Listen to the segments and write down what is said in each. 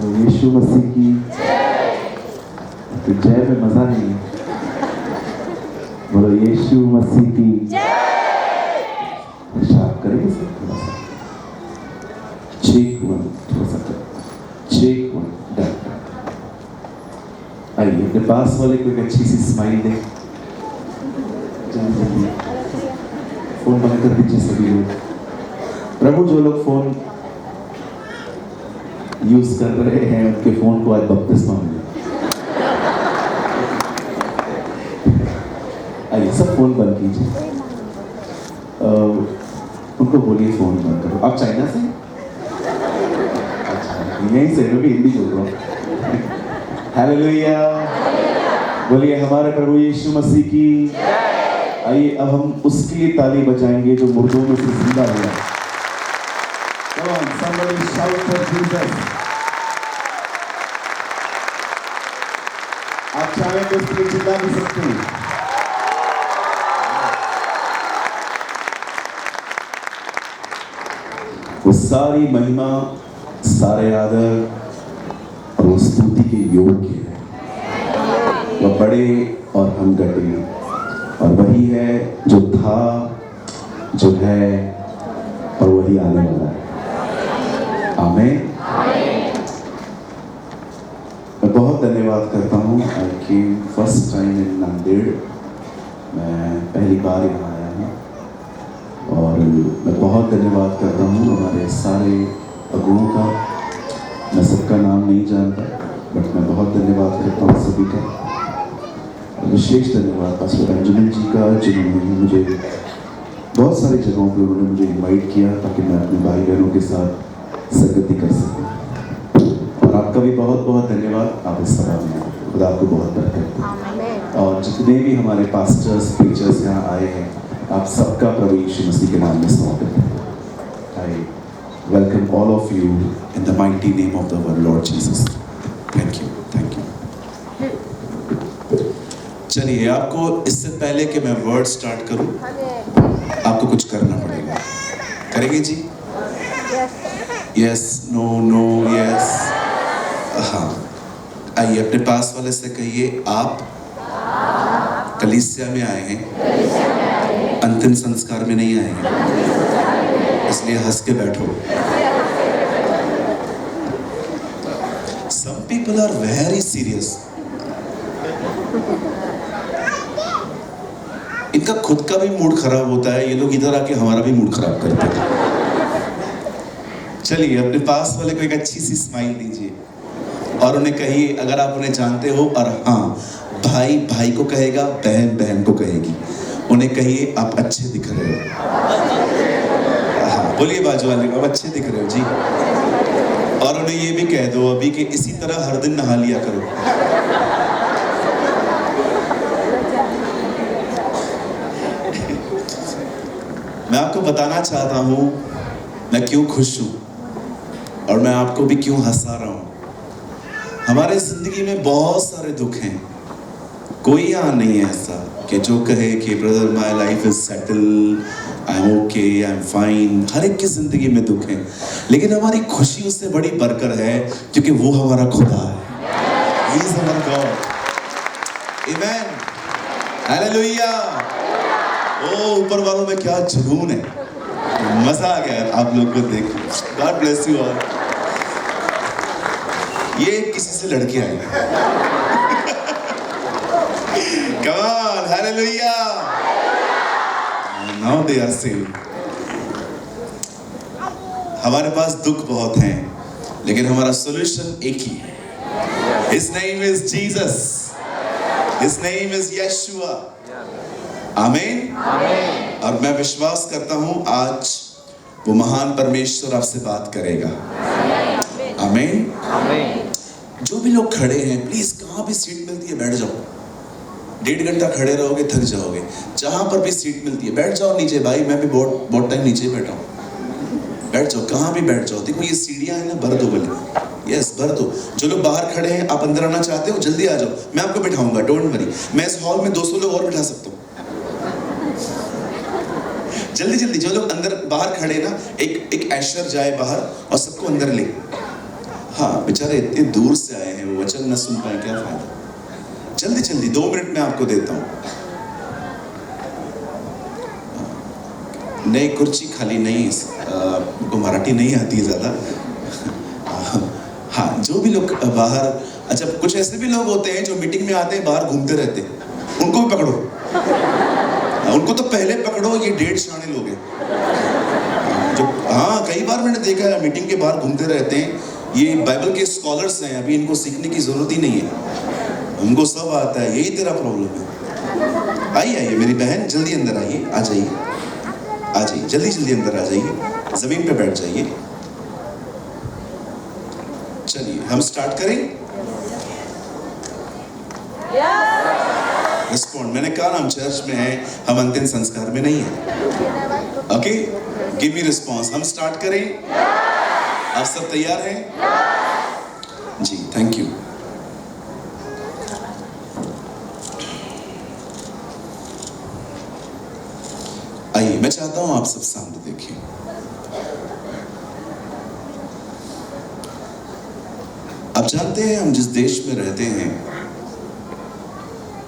यीशु मसीह की तो जय में मजा नहीं। बोलो यीशु मसीह की शाप करेंगे सर थोड़ा सा। चेक वन, थोड़ा सा चेक वन, डन। आइए अपने पास वाले को एक अच्छी सी स्माइल दे। जल्दी जल्दी फोन बंद कर दीजिए सभी लोग। प्रभु जो लोग फोन यूज कर रहे हैं उनके फोन को आज बपतिस्मा मिले। आइए सब फोन बंद कीजिए। उनको बोलिए फोन बंद करो। आप चाइना से? अच्छा यहीं से, मैं भी हिंदी बोल रहा हूँ। हालेलुया, बोलिए हमारे प्रभु यीशु मसीह की। आइए अब हम उसके लिए ताली बजाएंगे जो मुर्दों में से जिंदा हुआ। Come on, somebody shout for Jesus. आप चाहें तो उसके लिए चिल्ला भी सकते हैं। वो सारी महिमा, सारे आदर और वो स्तुति के योग्य है। वो बड़े और हम घटे और वही है जो था, जो है और वही आने वाला है। आमीन। मैं बहुत धन्यवाद करता हूँ। I came first time in Nanded. मैं पहली बार यहाँ आया हूँ और मैं बहुत धन्यवाद करता हूँ हमारे सारे अगुओं का। मैं सबका नाम नहीं जानता बट मैं बहुत धन्यवाद करता हूँ सभी का। विशेष धन्यवाद पास्टर अंजुमन जी का, जिन्होंने मुझे बहुत सारी जगहों पे उन्होंने मुझे इनवाइट किया ताकि मैं अपने भाई बहनों के साथ संगति कर सकूं। और आपका भी बहुत बहुत धन्यवाद। आप इस सभा में आए, खुदा आपको बहुत बरकत दे। और जितने भी हमारे पास्टर्स प्रीचर्स यहाँ आए हैं, आप सबका प्रभु यीशु मसीह के नाम में स्वागत है। I welcome all of you in the mighty name of the Lord Jesus. Thank you, thank you. चलिए, आपको इससे पहले कि मैं वर्ड स्टार्ट करूं, आपको कुछ करना पड़ेगा। करेंगे जी? Yes, no, no, yes. हाँ, आइए अपने पास वाले से कहिए, आप कलीसिया में आए हैं, अंतिम संस्कार में नहीं आए हैं, इसलिए हंस के बैठो। Some people are very serious. इनका खुद का भी मूड खराब होता है, ये लोग इधर आके हमारा भी मूड खराब करते हैं। चलिए अपने पास वाले को एक अच्छी सी स्माइल दीजिए और उन्हें कहिए, अगर आप उन्हें जानते हो, और हाँ, भाई भाई को कहेगा, बहन बहन को कहेगी, उन्हें कहिए आप अच्छे दिख रहे हो। हाँ, बोलिए बाजू वाले को, आप अच्छे दिख रहे हो जी। और उन्हें ये भी कह दो अभी कि इसी तरह हर दिन नहा लिया करो। मैं आपको बताना चाहता हूँ मैं क्यों खुश हूँ और मैं आपको भी क्यों हंसा रहा हूँ। हमारे जिंदगी में बहुत सारे दुख हैं। कोई यहाँ नहीं है ऐसा कि जो कहे कि brother my life is settle, I am okay, I am fine. हर एक की जिंदगी में दुख है, लेकिन हमारी खुशी उससे बड़ी बढ़कर है क्योंकि वो हमारा खुदा है। He is our God. Amen. Hallelujah. ओ ऊपर वालों में क्या जुनून है, मजा आ गया आप लोग को देख। God bless you all. ये किसी से लड़के आए। Come on, hallelujah. Now they are saved. हमारे पास दुख बहुत हैं, लेकिन हमारा सॉल्यूशन एक ही है। His name is Jesus. His name is Yeshua. आमीन। और मैं विश्वास करता हूँ आज वो महान परमेश्वर आपसे बात करेगा। आमीन। जो भी लोग खड़े हैं, प्लीज कहाँ भी सीट मिलती है बैठ जाओ। 1.5 घंटा खड़े रहोगे थक जाओगे। जहां पर भी सीट मिलती है बैठ जाओ नीचे। भाई मैं भी बहुत टाइम नीचे बैठा हूँ। बैठ जाओ, कहाँ भी बैठ जाओ। देखो ये सीढ़ियां है ना, भर दो बल्कि। यस, भर दो। जो लोग बाहर खड़े हैं, आप अंदर आना चाहते हो, जल्दी आ जाओ, मैं आपको बिठाऊंगा, डोंट वरी। मैं इस हॉल में 200 लोग और बिठा सकता हूँ। जल्दी जल्दी जो लोग अंदर बाहर खड़े ना, एक एशर जाए बाहर और सबको अंदर ले। हाँ, बेचारे इतने दूर से आए हैं, वो वचन न सुन पाए, क्या फायदा। जल्दी जल्दी 2 मिनट में आपको देता हूँ। नई कुर्सी खाली नहीं, को मराठी नहीं आती है ज़्यादा। हाँ, जो भी लोग बाहर, अच्छा कुछ ऐसे भी लोग होते हैं जो मीटिंग में आते हैं बाहर घूमते रहते हैं, उनको भी पकड़ो। उनको तो पहले पकड़ो, ये 1.5 शाणे लोग हैं जो, हाँ कई बार मैंने देखा है मीटिंग के बाहर घूमते रहते हैं। ये बाइबल के स्कॉलर्स हैं, अभी इनको सीखने की जरूरत ही नहीं है, उनको सब आता है। यही तेरा प्रॉब्लम है। आइए आइए मेरी बहन, जल्दी अंदर आइए, आ जाइए, आ जाइए, जल्दी जल्दी अंदर आ जाइए, जमीन पे बैठ जाइए। चलिए हम स्टार्ट करें। रिस्पॉन्ड, मैंने कहा ना हम चर्च में हैं, हम अंतिम संस्कार में नहीं हैं। Okay, give me response. हम स्टार्ट करें? आप सब तैयार हैं? जी, थैंक यू। आइए, मैं चाहता हूं आप सब सामने देखिए। आप जानते हैं हम जिस देश में रहते हैं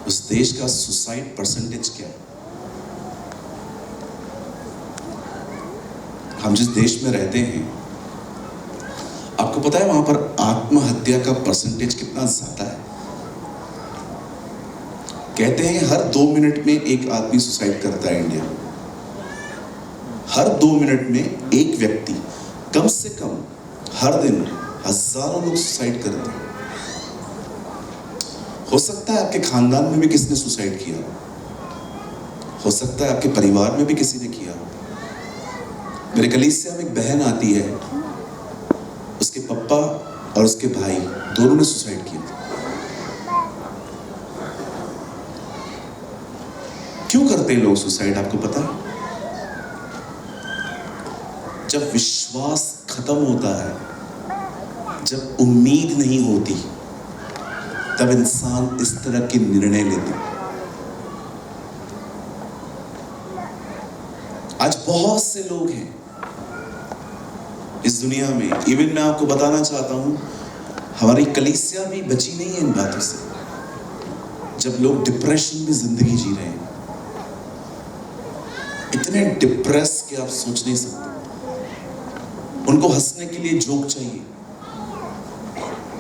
उस देश का सुसाइड परसेंटेज क्या है? हम जिस देश में रहते हैं, आपको पता है वहां पर आत्महत्या का परसेंटेज कितना ज्यादा है? कहते हैं हर 2 मिनट में एक आदमी सुसाइड करता है इंडिया में। हर 2 मिनट में एक व्यक्ति, कम से कम हर दिन हजारों लोग सुसाइड करते हैं। हो सकता है आपके खानदान में भी किसी ने सुसाइड किया, हो सकता है आपके परिवार में भी किसी ने किया। मेरे कलीसिया में एक बहन आती है, उसके पापा और उसके भाई दोनों ने सुसाइड किया था। क्यों करते हैं लोग सुसाइड, आपको पता है? जब विश्वास खत्म होता है, जब उम्मीद नहीं होती, तब इंसान इस तरह के निर्णय लेते। आज बहुत से लोग हैं इस दुनिया में, इवन मैं आपको बताना चाहता हूं, हमारी कलीसिया भी बची नहीं है इन बातों से। जब लोग डिप्रेशन में जिंदगी जी रहे हैं, इतने डिप्रेस के आप सोच नहीं सकते। उनको हंसने के लिए जोक चाहिए,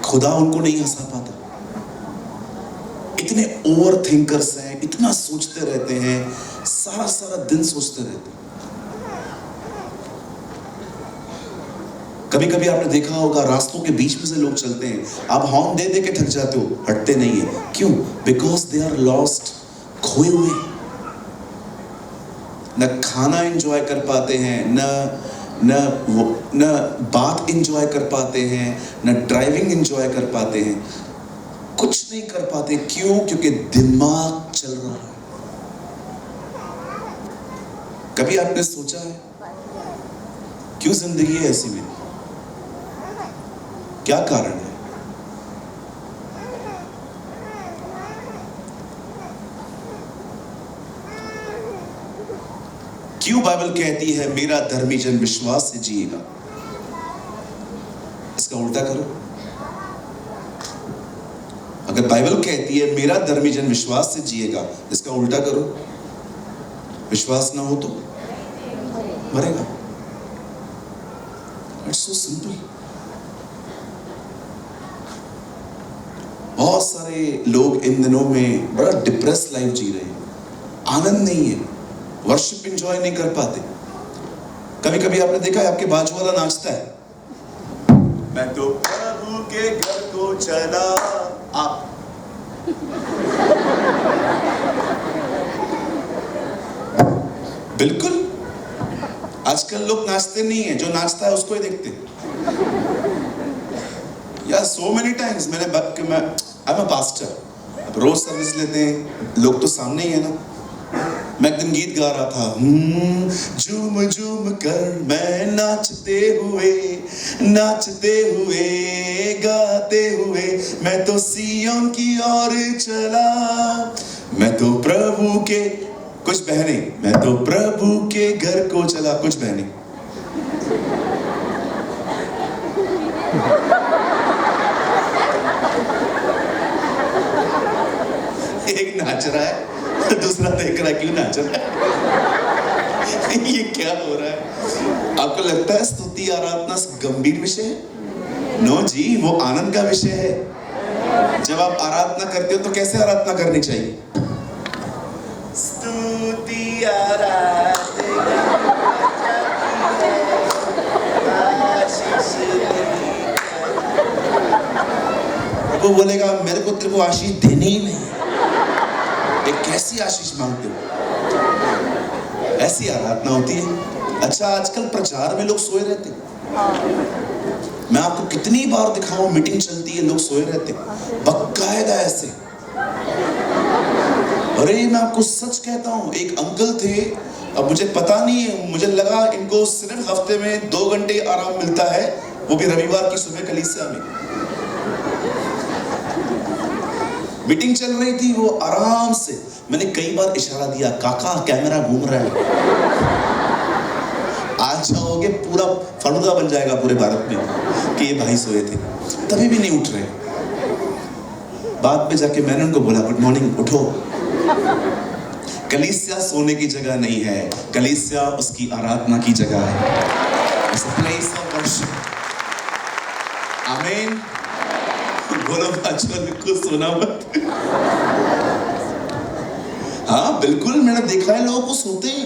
खुदा उनको नहीं हंसा पाता। इतने ओवर थिंकर्स हैं, इतना सोचते रहते हैं, सारा सारा दिन सोचते रहते हैं। कभी कभी आपने देखा होगा रास्तों के बीच में से लोग चलते हैं, आप हॉर्न दे दे के थक जाते हो, हटते नहीं है। क्यों? बिकॉज दे आर लॉस्ट, खोए हुए। न खाना एंजॉय कर पाते हैं, न बात एंजॉय कर पाते हैं, न ड्राइविंग एंजॉय कर पाते हैं, कुछ नहीं कर पाते। क्यों? क्योंकि दिमाग चल रहा है। कभी आपने सोचा है क्यों जिंदगी है ऐसी मेरी? क्या कारण है? क्यों बाइबल कहती है मेरा धर्मी जन विश्वास से जिएगा? इसका उल्टा करो। अगर बाइबल कहती है मेरा धर्मी जन विश्वास से जिएगा, इसका उल्टा करो। विश्वास ना हो तो मरेगा। It's so simple. बहुत सारे लोग इन दिनों में बड़ा डिप्रेस लाइफ जी रहे हैं, आनंद नहीं है, वर्शिप एंजॉय नहीं कर पाते। कभी कभी आपने देखा है आपके बाजू वाला नाचता है, मैं तो प्रभु के घर को चला। आप बिल्कुल, आजकल लोग नाचते नहीं है, जो नाचता है उसको ही देखते हैं। या सो मेनी टाइम्स मैं आई एम अ पास्टर, अब रोज सर्विस लेते हैं, लोग तो सामने ही है ना। मैं एक दिन गीत गा रहा था, झूम झूम कर मैं नाचते हुए गाते हुए मैं तो सियोन की ओर चला। मैं तो प्रभु के, कुछ बहने, मैं तो प्रभु के घर को चला, कुछ बहने। नाच रहा है, दूसरा देख रहा है क्यों नाच रहा है। ये क्या हो रहा है? आपको लगता है स्तुति आराधना गंभीर विषय है? नो जी, वो आनंद का विषय है। जब आप आराधना करते हो तो कैसे आराधना करनी चाहिए? स्तुति आराधना वो बोलेगा मेरे को तेरे को आशीष देनी ही नहीं है, एक कैसी आशीष मांगते हो? ऐसी आराधना होती है। अच्छा, आजकल प्रचार में लोग सोए रहते हैं। मैं आपको कितनी बार दिखाऊं, मीटिंग चलती है लोग सोए रहते हैं बकायदा ऐसे। अरे मैं आपको सच कहता हूं, एक अंकल थे, अब मुझे पता नहीं है, मुझे लगा इनको सिर्फ हफ्ते में 2 घंटे आराम मिलता है, वो भी रविवार की सुबह कलीसिया में। मीटिंग चल रही थी, वो आराम से, मैंने कई बार इशारा दिया, काका कैमरा घूम रहा है, आज जाओगे पूरा फलूदा बन जाएगा पूरे भारत में कि ये भाई सोए थे, तभी भी नहीं उठ रहे। बाद में जाके मैंने उनको बोला, गुड मॉर्निंग, उठो। कलीसिया सोने की जगह नहीं है, कलीसिया उसकी आराधना की जगह है। It's a place of worship. आमीन। बोलो आजकल बिल्कुल सोना मत। हाँ बिल्कुल, मैंने देखा है लोगों को सोते हैं,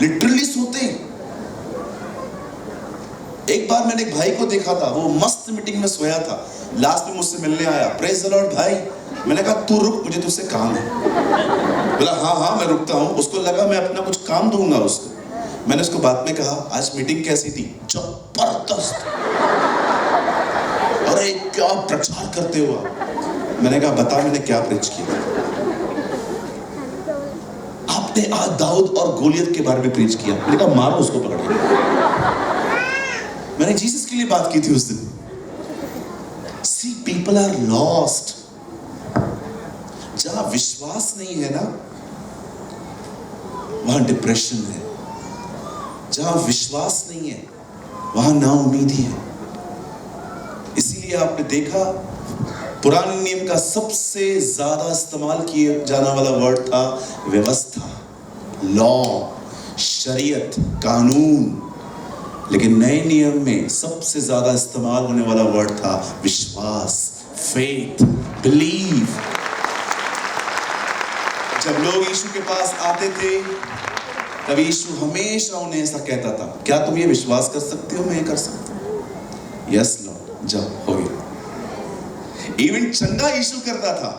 लिटरली सोते हैं। एक बार मैंने एक भाई को देखा था, वो मस्त मीटिंग में सोया था, लास्ट में मुझसे मिलने आया, प्रेज द लॉर्ड भाई। मैंने कहा तू रुक, मुझे तुझसे काम है। बोला हाँ हाँ मैं रुकता हूँ। उसको लगा मैं अपना कुछ काम दूंगा उसको। मैंने उसको बाद में कहा, आज मीटिंग कैसी थी? जबरदस्त। अरे क्या प्रचार करते हो आप? मैंने कहा बता मैंने क्या प्रीच किया? आपने आज दाऊद और गोलियत के बारे में प्रीच किया। मैंने कहा मारो उसको पकड़ के। मैंने जीसस के लिए बात की थी उस दिन। See, people are lost. जहां विश्वास नहीं है ना, वहां डिप्रेशन है। जहां विश्वास नहीं है वहां नाउम्मीदी है। इसीलिए आपने देखा पुराने नियम का सबसे ज्यादा इस्तेमाल किया जाने वाला वर्ड था व्यवस्था, लॉ, शरीयत, कानून। लेकिन नए नियम में सबसे ज्यादा इस्तेमाल होने वाला वर्ड था विश्वास, फेथ, बिलीव। जब लोग यीशु के पास आते थे तब यीशु हमेशा उन्हें ऐसा कहता था, क्या तुम ये विश्वास कर सकते हो मैं ये कर सकता हूं? यस लॉर्ड, जाओ, हो गया। इवन चंगा यीशु करता था,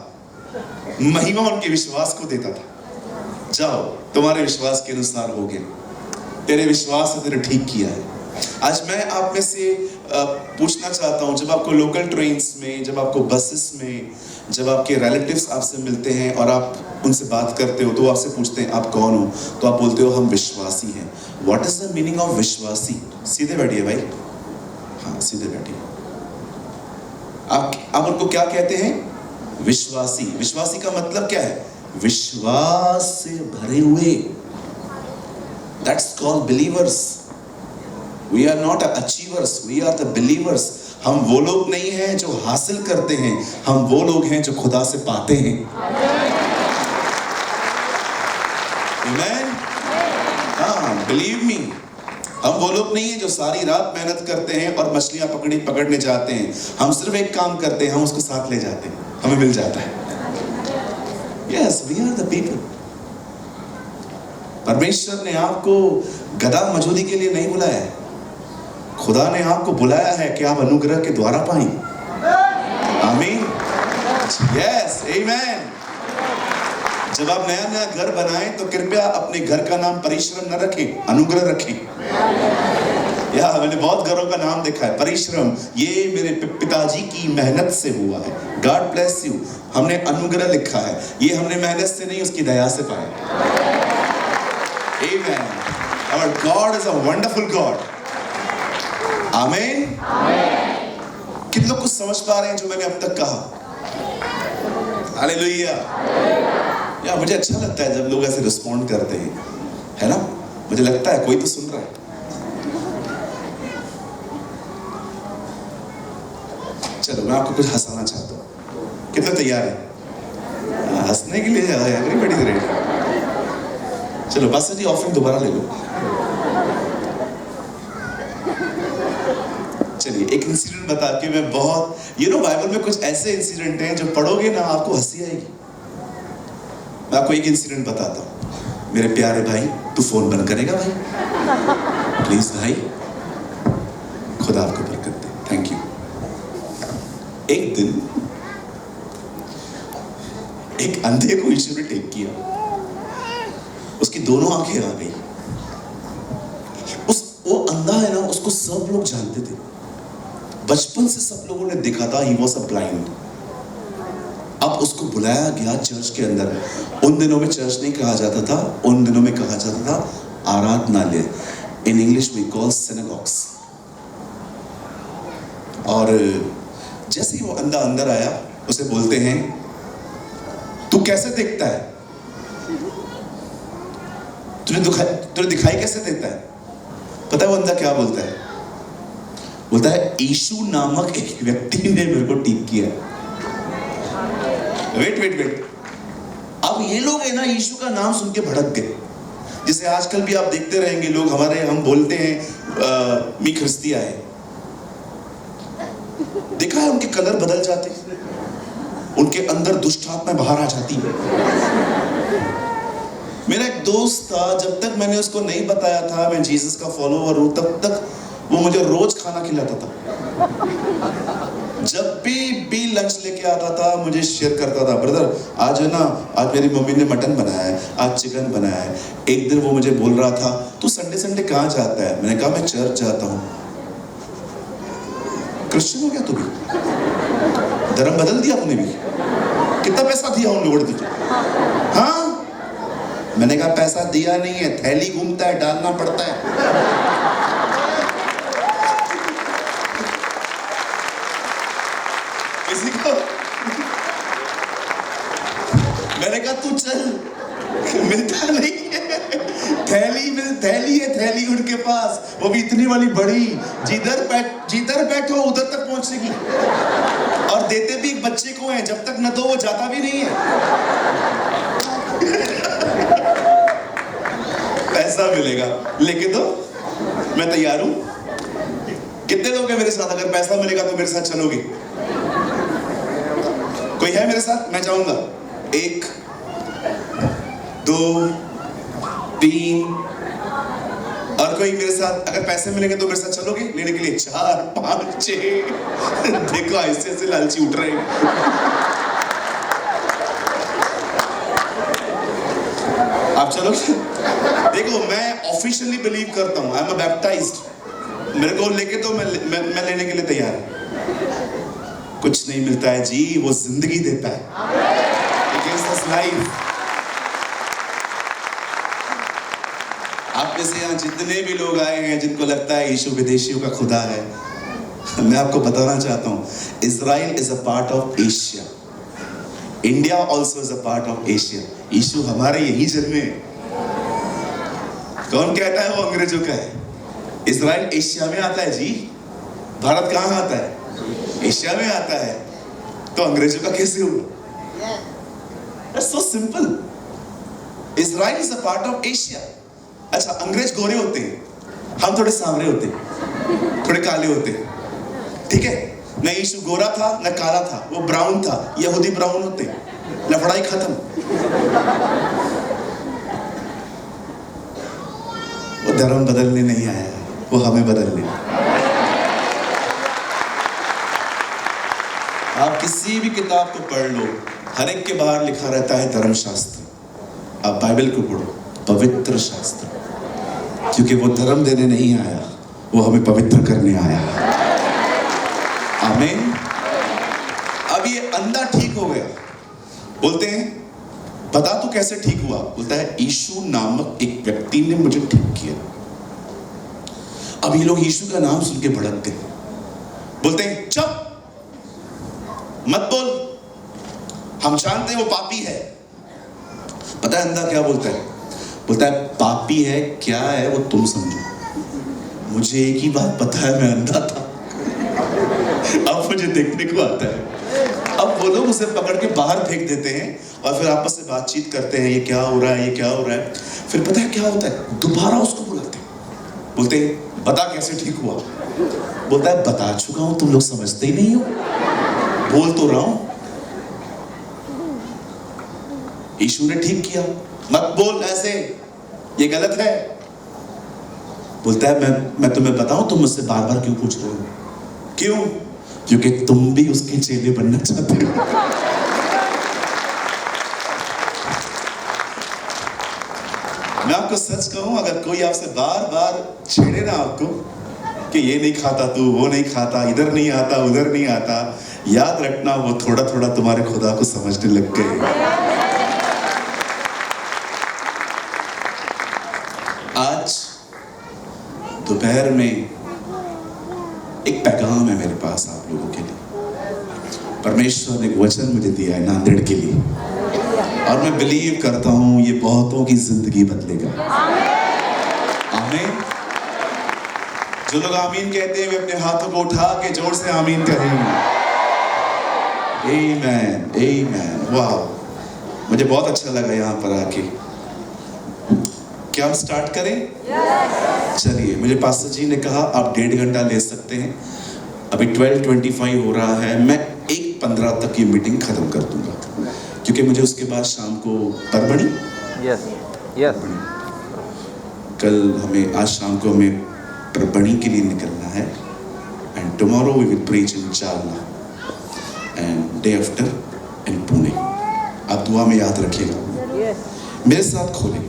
महिमा उनके विश्वास को देता था। जाओ, तुम्हारे विश्वास के अनुसार हो गया, तेरे विश्वास से तेरे ठीक किया है। आज मैं आप में से पूछना चाहता हूं, जब आपको लोकल ट्रेन्स में, जब आपको बसेस में, जब आपके रिलेटिव्स आपसे मिलते हैं और आप उनसे बात करते हो तो वो आपसे पूछते हैं आप कौन हो, तो आप बोलते हो हम विश्वासी हैं। What is the meaning of विश्वासी? सीधे बैठिए भाई, हाँ सीधे बैठिए। आप उनको क्या कहते हैं? विश्वासी। विश्वासी का मतलब क्या है? विश्वास से भरे हुए। That's called believers. We are not achievers, we are the believers. हम वो लोग नहीं हैं जो हासिल करते हैं, हम वो लोग हैं जो खुदा से पाते हैं। Amen? हाँ, believe me. हम वो लोग नहीं हैं जो सारी रात मेहनत करते हैं और मछलियां पकड़ने जाते हैं। हम सिर्फ एक काम करते हैं, हम उसको साथ ले जाते हैं, हमें मिल जाता है। Yes, we are the people. परमेश्वर ने आपको गधा मजूरी के लिए नहीं बुलाया है। खुदा ने आपको बुलाया है कि आप अनुग्रह के द्वारा पाएं। आमीन। यस, आमीन। जब आप नया नया घर बनाएं तो कृपया अपने घर का नाम परिश्रम न रखें, अनुग्रह रखें। या मैंने बहुत घरों का नाम देखा है परिश्रम, ये मेरे पिताजी की मेहनत से हुआ है। God bless you. हमने अनुग्रह लिखा है, ये हमने मेहनत से नहीं उसकी दया से पाया। आमीन। Our God is a wonderful God. आमीन। कितने लोग कुछ समझ पा रहे हैं जो मैंने अब तक कहा? हालेलुया। यार मुझे अच्छा लगता है जब लोग ऐसे रिस्पॉन्ड करते हैं, है ना? मुझे लगता है कोई तो सुन रहा है। चलो मैं आपको कुछ हंसाना चाहता हूँ। कितने तैयार हैं? हंसने के लिए एवरीबॉडी इज रेडी। चलो पास्टर जी ऑफरिंग दोबारा ले लो। चलिए एक इंसिडेंट बता के मैं बहुत बाइबल में कुछ ऐसे इंसिडेंट हैं जो पढ़ोगे ना आपको हंसी आएगी। मैं आपको एक इंसिडेंट बताता हूँ। मेरे प्यारे भाई, तू फोन बंद करेगा भाई? प्लीज भाई, खुदा आपको बरकत दे। Thank you. एक दिन एक अंधे को यीशु ने टेक किया, उसकी दोनों आंखें आ गई। वो अंधा है ना, उसको सब लोग जानते थे, बचपन से सब लोगों ने देखा था। He was a blind. अब उसको बुलाया गया चर्च के अंदर। उन दिनों में चर्च नहीं कहा जाता था, उन दिनों में कहा जाता था आराधनालय। In English we call synagogues. और जैसे ही वो अंधा अंदर आया, उसे बोलते हैं, तू कैसे देखता है? तुझे दिखाई कैसे देता है? पता है वो अंधा क्या बोलता है? बोलता है, यीशु नामक एक व्यक्ति ने मेरे को ठीक किया। वेट। अब ये लोग है ना, यीशु का नाम सुन के भड़क गए। जिसे आजकल भी आप देखते रहेंगे, लोग हम बोलते हैं मी ख्रिस्तिया है। देखा है, उनके कलर बदल जाते, उनके अंदर दुष्ट आत्मा बाहर आ जाती है। मेरा एक दोस्त था, जब तक मैंने उसको नहीं बताया था मैं जीसस का फॉलोवर हूं, तब तक वो मुझे रोज खाना खिलाता था। जब भी लंच लेके आता था, मुझे शेयर करता था, ब्रदर आज है ना, आज मेरी मम्मी ने मटन बनाया है, आज चिकन बनाया है। एक दिन वो मुझे बोल रहा था, तू संडे कहाँ जाता है? मैंने कहा मैं चर्च जाता हूँ। क्रिश्चियन हो गया तू भी? धर्म बदल दिया तूने भी? कितना पैसा दिया उन लोगों ने तुझे? हाँ, मैंने कहा पैसा दिया नहीं है, थैली घूमता है, डालना पड़ता है। किसी को मैंने कहा तू चल, मिलता नहीं है। थैली उनके पास, वो भी इतनी वाली बड़ी, जिधर बैठो उधर तक पहुंचेगी। और देते भी एक बच्चे को है, जब तक न दो वो जाता भी नहीं है। पैसा मिलेगा लेके दो, मैं तैयार हूं। कितने लोग हैं मेरे साथ? अगर पैसा मिलेगा तो मेरे साथ चलोगे? कोई है मेरे साथ? मैं चाहूंगा 1 2 3। और कोई मेरे साथ? अगर पैसे मिलेंगे तो मेरे साथ चलोगे लेने के लिए? 4 5 6। देखो ऐसे लालची उठ रहे हैं। आप चलोगे? देखो मैं ऑफिशियली बिलीव करता हूं, आई एम अ बैप्टाइज्ड। मेरे को लेके तो मैं लेने के लिए तैयार हूं। कुछ नहीं मिलता है जी, वो जिंदगी देता है। It gives us life। आप में से यहाँ जितने भी लोग आए हैं जिनको लगता है यीशु विदेशियों का खुदा है, मैं आपको बताना चाहता हूँ, Israel is a part of Asia. India also is a part of Asia. यीशु हमारे यही जन्मे। कौन कहता है वो अंग्रेजों का है? इजराइल एशिया में आता है जी। भारत कहाँ आता है? एशिया में आता है। तो अंग्रेजों का कैसे हुआ? That's so simple। Israel is a part of Asia. अच्छा, अंग्रेज गोरे होते हैं, हम थोड़े सांवरे होते हैं, थोड़े काले होते हैं, ठीक है? न यीशु गोरा था न काला था, वो ब्राउन था। यहूदी ब्राउन होते हैं, लफड़ाई खत्म। वो धर्म बदलने नहीं आया, वो हमें बदलने। आप किसी भी किताब को पढ़ लो, हर एक के बाहर लिखा रहता है धर्मशास्त्र। आप बाइबल को पढ़ो, पवित्र शास्त्र, क्योंकि वो धर्म देने नहीं आया, वो हमें पवित्र करने आया। आमीन। अब ये अंधा ठीक हो गया। बोलते हैं, बता तू कैसे ठीक हुआ? बोलता है, यीशु नामक एक व्यक्ति ने मुझे ठीक किया। अब ये लोग यीशु का नाम सुन के भड़क गए। बोलते हैं, चुप मत बोल, हम जानते हैं वो पापी है। पता है अंधा क्या बोलता है? बोलता है, पापी है क्या है वो तुम समझो, मुझे एक ही बात पता है, मैं अंधा था, अब मुझे देखने को आता है। अब अब वो लोग उसे पकड़ के बाहर फेंक देते हैं और फिर आपस में बातचीत करते हैं, ये क्या हो रहा है, ये क्या हो रहा है। फिर पता है क्या होता है, दोबारा उसको बुलाते हैं, बोलते हैं बता कैसे ठीक हुआ। बोलता है बता चुका हूं, तुम लोग समझते ही नहीं हो, बोल तो रहा हूं। यीशु ने ठीक किया, मत बोल ऐसे, ये गलत है। बोलता है मैं तुम्हें बताऊं, तुम मुझसे बार बार क्यों पूछ रहे हो? क्यों? क्योंकि तुम भी उसके चेले बनना चाहते हो। मैं आपको सच कहूं, अगर कोई आपसे बार बार छेड़े ना आपको कि ये नहीं खाता तू, वो नहीं खाता, इधर नहीं आता, उधर नहीं आता, याद रखना वो थोड़ा थोड़ा तुम्हारे खुदा को समझने लग गए। आज दोपहर में एक पैगाम है मेरे पास आप लोगों के लिए। परमेश्वर ने एक वचन मुझे दिया है नांदेड़ के लिए, और मैं बिलीव करता हूं ये बहुतों की जिंदगी बदलेगा। आमीन। जो लोग आमीन कहते हैं वे अपने हाथों को उठा के जोर से आमीन करेंगे। आमीन, आमीन। वाह, मुझे बहुत अच्छा लगा यहाँ पर आके। क्या हम स्टार्ट करें? चलिए, मुझे पास्टर जी ने कहा आप 1.5 घंटा ले सकते हैं। अभी 12:25 हो रहा है, मैं 1:15 तक ये मीटिंग खत्म कर दूंगा, क्योंकि मुझे उसके बाद शाम को परभणी, कल हमें, आज शाम को हमें परभणी के लिए निकलना है। And tomorrow we will preach in Jalna and day after in Pune. आप दुआ में याद रखिएगा। मेरे साथ खोलें,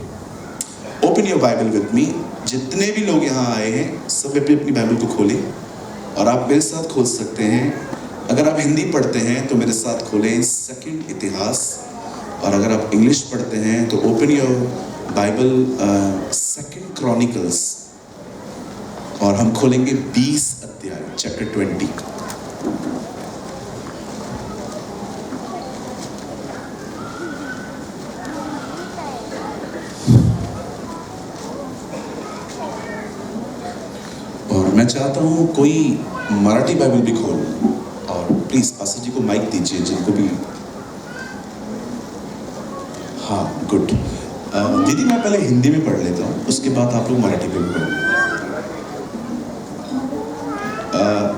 open your Bible with me. जितने भी लोग यहाँ आए हैं सब अपनी अपनी बाइबल को खोलें, और आप मेरे साथ खोल सकते हैं। अगर आप हिंदी पढ़ते हैं तो मेरे साथ खोलें 2 इतिहास, और अगर आप इंग्लिश पढ़ते हैं तो ओपन योर बाइबल 2 क्रॉनिकल्स, और हम खोलेंगे 20 अध्याय, चैप्टर 20। मैं चाहता हूँ कोई मराठी बाइबल भी खोल, और प्लीज पास्टर जी को माइक दीजिए जिनको भी। हाँ, गुड। दीदी मैं पहले हिंदी में पढ़ लेता हूँ, उसके बाद आप लोग मराठी में भी पढ़।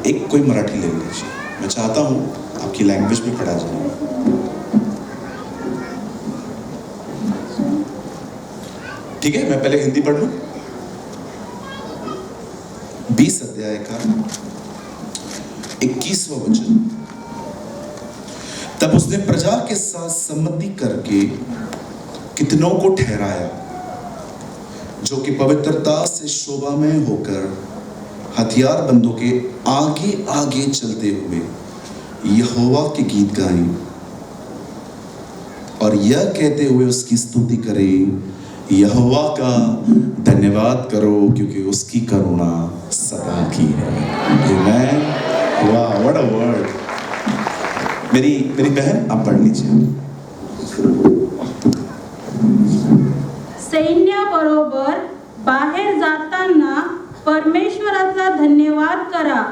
एक कोई मराठी ले लीजिए, मैं चाहता हूँ आपकी लैंग्वेज में पढ़ा जाए। ठीक है, मैं पहले हिंदी पढ़ लूँ। 20 अध्याय का 21वां वचन। तब उसने प्रजा के साथ सम्मति करके कितनों को ठहराया, जो कि पवित्रता से शोभा में होकर हथियार बंदों के आगे आगे चलते हुए यहोवा के गीत गाएं, और यह कहते हुए उसकी स्तुति करें, यहोवा का धन्यवाद करो क्योंकि उसकी करुणा सदा की है। आमीन। वाह, व्हाट अ वर्ड। मेरी बहन आप पढ़ लीजिए। सैन्याबरोबर बाहेर जाताना परमेश्वराचा धन्यवाद करा,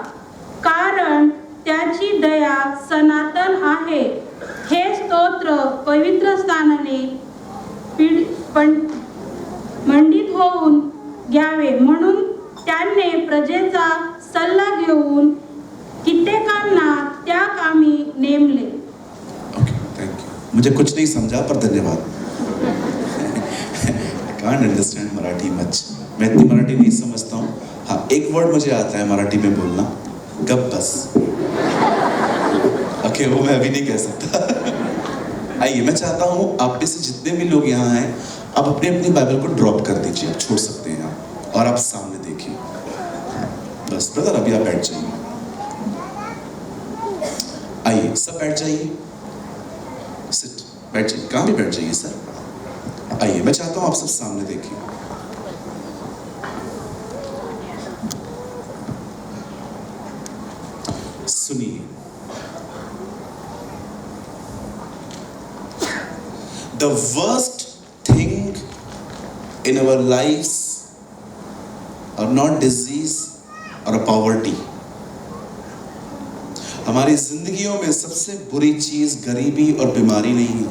कारण त्याची दया सनातन आहे। हे स्तोत्र पवित्र स्थानाने मंडित होऊन घ्यावे, म्हणून त्याने प्रजेचा सल्ला घेऊन कित्येकांना त्या कामी नेमले। Okay, thank you. मुझे कुछ नहीं समझा पर धन्यवाद। कांट अंडरस्टैंड मराठी मच, मैं इतनी मराठी नहीं समझता हूँ। हाँ, एक वर्ड मुझे आता है मराठी में बोलना, गप बस। ओके, वो मैं अभी नहीं कह सकता। आइए, मैं चाहता हूँ आप में से जितने भी लोग यहाँ हैं, आप अपनी अपनी बाइबल को ड्रॉप कर दीजिए, आप छोड़ सकते हैं आप, और आप सामने देखिए। बस ब्रदर, अभी आप बैठ जाइए। आइए, सब बैठ जाइए, सिट, बैठ जाइए। कहाँ भी बैठ जाइए सर। आइए, मैं चाहता हूँ आप सब सामने देखिए। सुनिए, the worst thing in our lives are not disease or a poverty. हमारी जिंदगियों में सबसे बुरी चीज गरीबी और बीमारी नहीं है।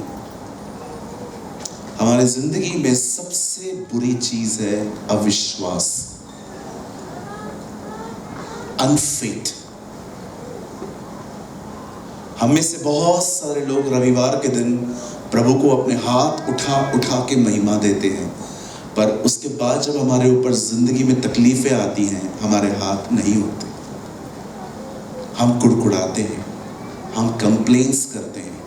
हमारी जिंदगी में सबसे बुरी चीज है अविश्वास, अनफेथ। हम में से बहुत सारे लोग रविवार के दिन प्रभु को अपने हाथ उठा उठा के महिमा देते हैं, पर उसके बाद जब हमारे ऊपर जिंदगी में तकलीफें आती हैं, हमारे हाथ नहीं होते। हम कुड़कुड़ाते हैं, हम कंप्लेंट्स करते हैं,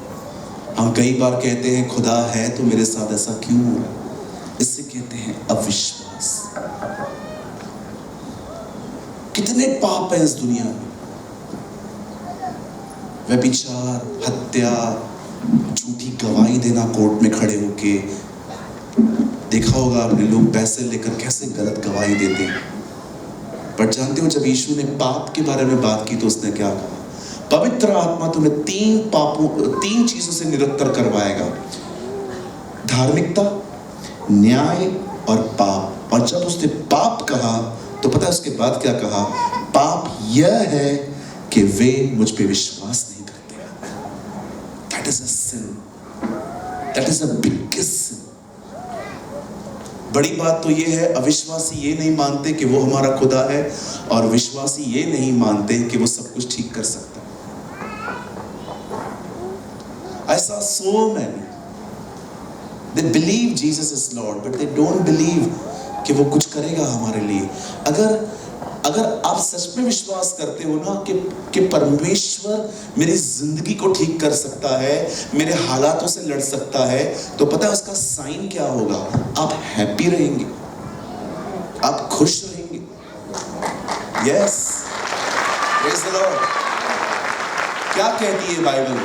हम कई बार कहते हैं खुदा है तो मेरे साथ ऐसा क्यों हो रहा है। इससे कहते हैं अविश्वास। कितने पाप हैं इस दुनिया में, व्यभिचार, हत्या, झूठी गवाही देना कोर्ट में खड़े होके। देखा होगा आपने, लोग पैसे लेकर कैसे गलत गवाही देते हैं। पर जानते हो, जब यीशु ने पाप के बारे में बात की तो उसने क्या कहा? पवित्र आत्मा तुम्हें तीन चीजों से निरंतर करवाएगा, धार्मिकता, न्याय और पाप। और जब उसने पाप कहा तो पता है उसके बाद क्या कहा? पाप यह है कि वे मुझ पे विश्वास नहीं करते। That is a sin, that is a biggest sin. बड़ी बात तो ये है, अविश्वासी ये नहीं मानते कि वो हमारा खुदा है, और विश्वासी ये नहीं मानते कि वो सब कुछ ठीक कर सकता है। ऐसा so many, they believe Jesus is Lord but they don't believe कि वो कुछ करेगा हमारे लिए। अगर आप सच में विश्वास करते हो ना कि परमेश्वर मेरी जिंदगी को ठीक कर सकता है, मेरे हालातों से लड़ सकता है, तो पता है उसका साइन क्या होगा? आप हैप्पी रहेंगे, आप खुश रहेंगे। Yes, praise the Lord. क्या कहती है बाइबल?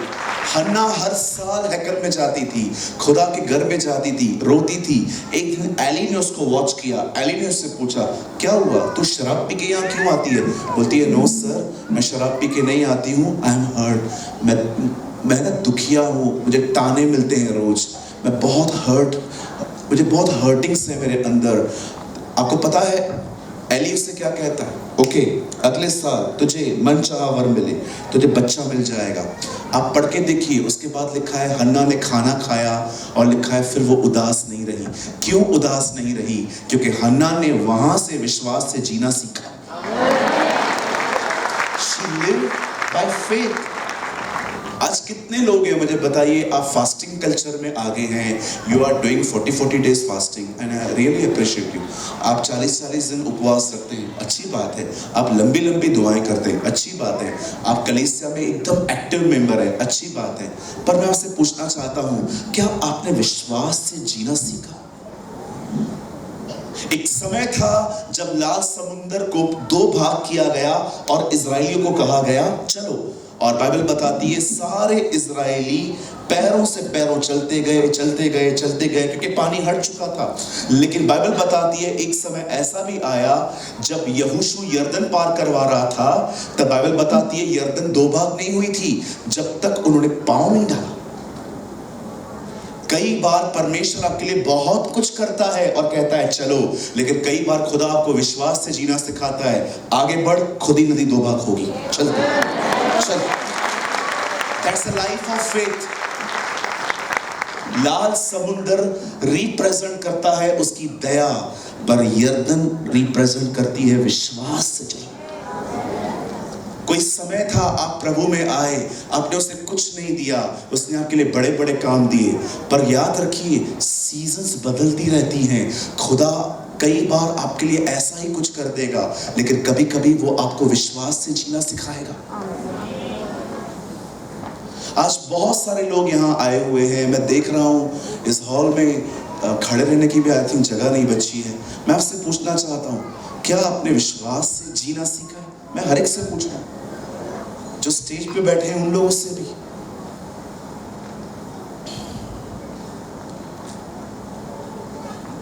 हन्ना हर साल हैकल में जाती थी, खुदा के घर में जाती थी, रोती थी। एक दिन एली ने उसको वॉच किया। एली ने उससे पूछा, क्या हुआ, तू शराब पी के यहाँ क्यों आती है? बोलती है, नो सर, मैं शराब पी के नहीं आती हूँ, आई एम हर्ट। मैं ना दुखिया हूँ, मुझे ताने मिलते हैं रोज, मैं बहुत हर्ट, मुझे बहुत हर्टिंग्स है मेरे अंदर। आपको पता है एली उससे क्या कहता है? ओके, अगले साल तुझे मनचाहा वर मिले, तुझे बच्चा मिल जाएगा। आप पढ़ के देखिए, उसके बाद लिखा है हन्ना ने खाना खाया और लिखा है फिर वो उदास नहीं रही। क्यों उदास नहीं रही? क्योंकि हन्ना ने वहां से विश्वास से जीना सीखा। She lived by faith। आज कितने लोग हैं मुझे बताइए, आप फास्टिंग कल्चर में आगे हैं, you are doing 40 days fasting and I really appreciate you. आप 40 दिन उपवास रखते हैं, अच्छी बात है। आप लंबी दुआएं करते हैं, अच्छी बात है। आप कलीसिया में एकदम एक्टिव मेंबर है, अच्छी बात है। पर मैं आपसे पूछना चाहता हूँ, क्या आपने विश्वास से जीना सीखा? एक समय था जब लाल समुंदर को 2 भाग किया गया और इजरायलियों को कहा गया चलो, और बाइबल बताती है सारे इजरायली पैरों से पैरों चलते गए क्योंकि पानी हट चुका था। लेकिन बाइबल बताती है एक समय ऐसा भी आया जब यहोशू यरदन पार करवा रहा था, तब बाइबल बताती है यरदन 2 भाग नहीं हुई थी जब तक उन्होंने पांव नहीं डाला। कई बार परमेश्वर आपके लिए बहुत कुछ करता है और कहता है चलो, लेकिन कई बार खुदा आपको विश्वास से जीना सिखाता है। आगे बढ़, खुद ही नदी 2 भाग होगी, चल। That's the life of faith। लाल समुंदर रिप्रेजेंट करता है उसकी दया, पर यरदन रिप्रेजेंट करती है विश्वास से चलना। कोई समय था आप प्रभु में आए, आपने उसे कुछ नहीं दिया, उसने आपके लिए बड़े बड़े काम दिए, पर याद रखिए सीजन्स बदलती रहती हैं। खुदा कई बार आपके लिए ऐसा ही कुछ कर देगा, लेकिन कभी कभी वो आपको विश्वास से जीना सिखाएगा। आज बहुत सारे लोग यहाँ आए हुए हैं, मैं देख रहा हूँ इस हॉल में खड़े रहने की भी आई थिंक जगह नहीं बची है। मैं आपसे पूछना चाहता हूँ, क्या आपने विश्वास से जीना सीखा है? मैं हर एक से पूछ रहा हूँ, जो स्टेज पे बैठे हैं उन लोगों से भी।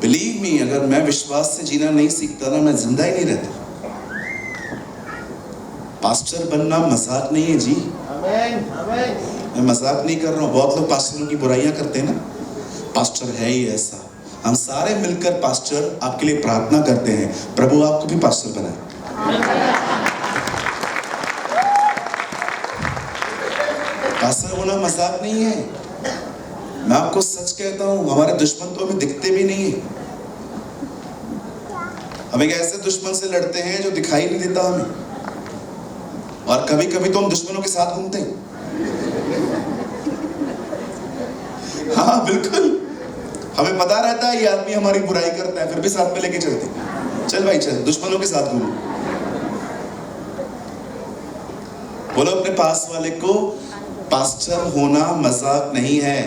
बिलीव मी, अगर मैं विश्वास से जीना नहीं सीखता ना, मैं जिंदा ही नहीं रहता। पास्टर बनना मजाक नहीं है जी, मैं मजाक नहीं कर रहा हूँ। बहुत लोग पास्टरों की बुराइयां करते हैं ना, पास्टर है ही ऐसा। हम सारे मिलकर पास्टर आपके लिए प्रार्थना करते हैं, प्रभु आपको भी पास्टर बनाए। पास्टर होना मजाक नहीं है। मैं आपको सच कहता हूं, हमारे दुश्मन तो हमें दिखते भी नहीं है। हम एक ऐसे दुश्मन से लड़ते हैं जो दिखाई नहीं देता हमें, और कभी कभी तो हम दुश्मनों के साथ घूमते हैं। हाँ बिल्कुल, हमें पता रहता है ये आदमी हमारी बुराई करता है, फिर भी साथ में लेके चलते हैं। चल भाई चल, दुश्मनों के साथ घूमो। बोलो अपने पास वाले को, पास्टर होना मजाक नहीं है।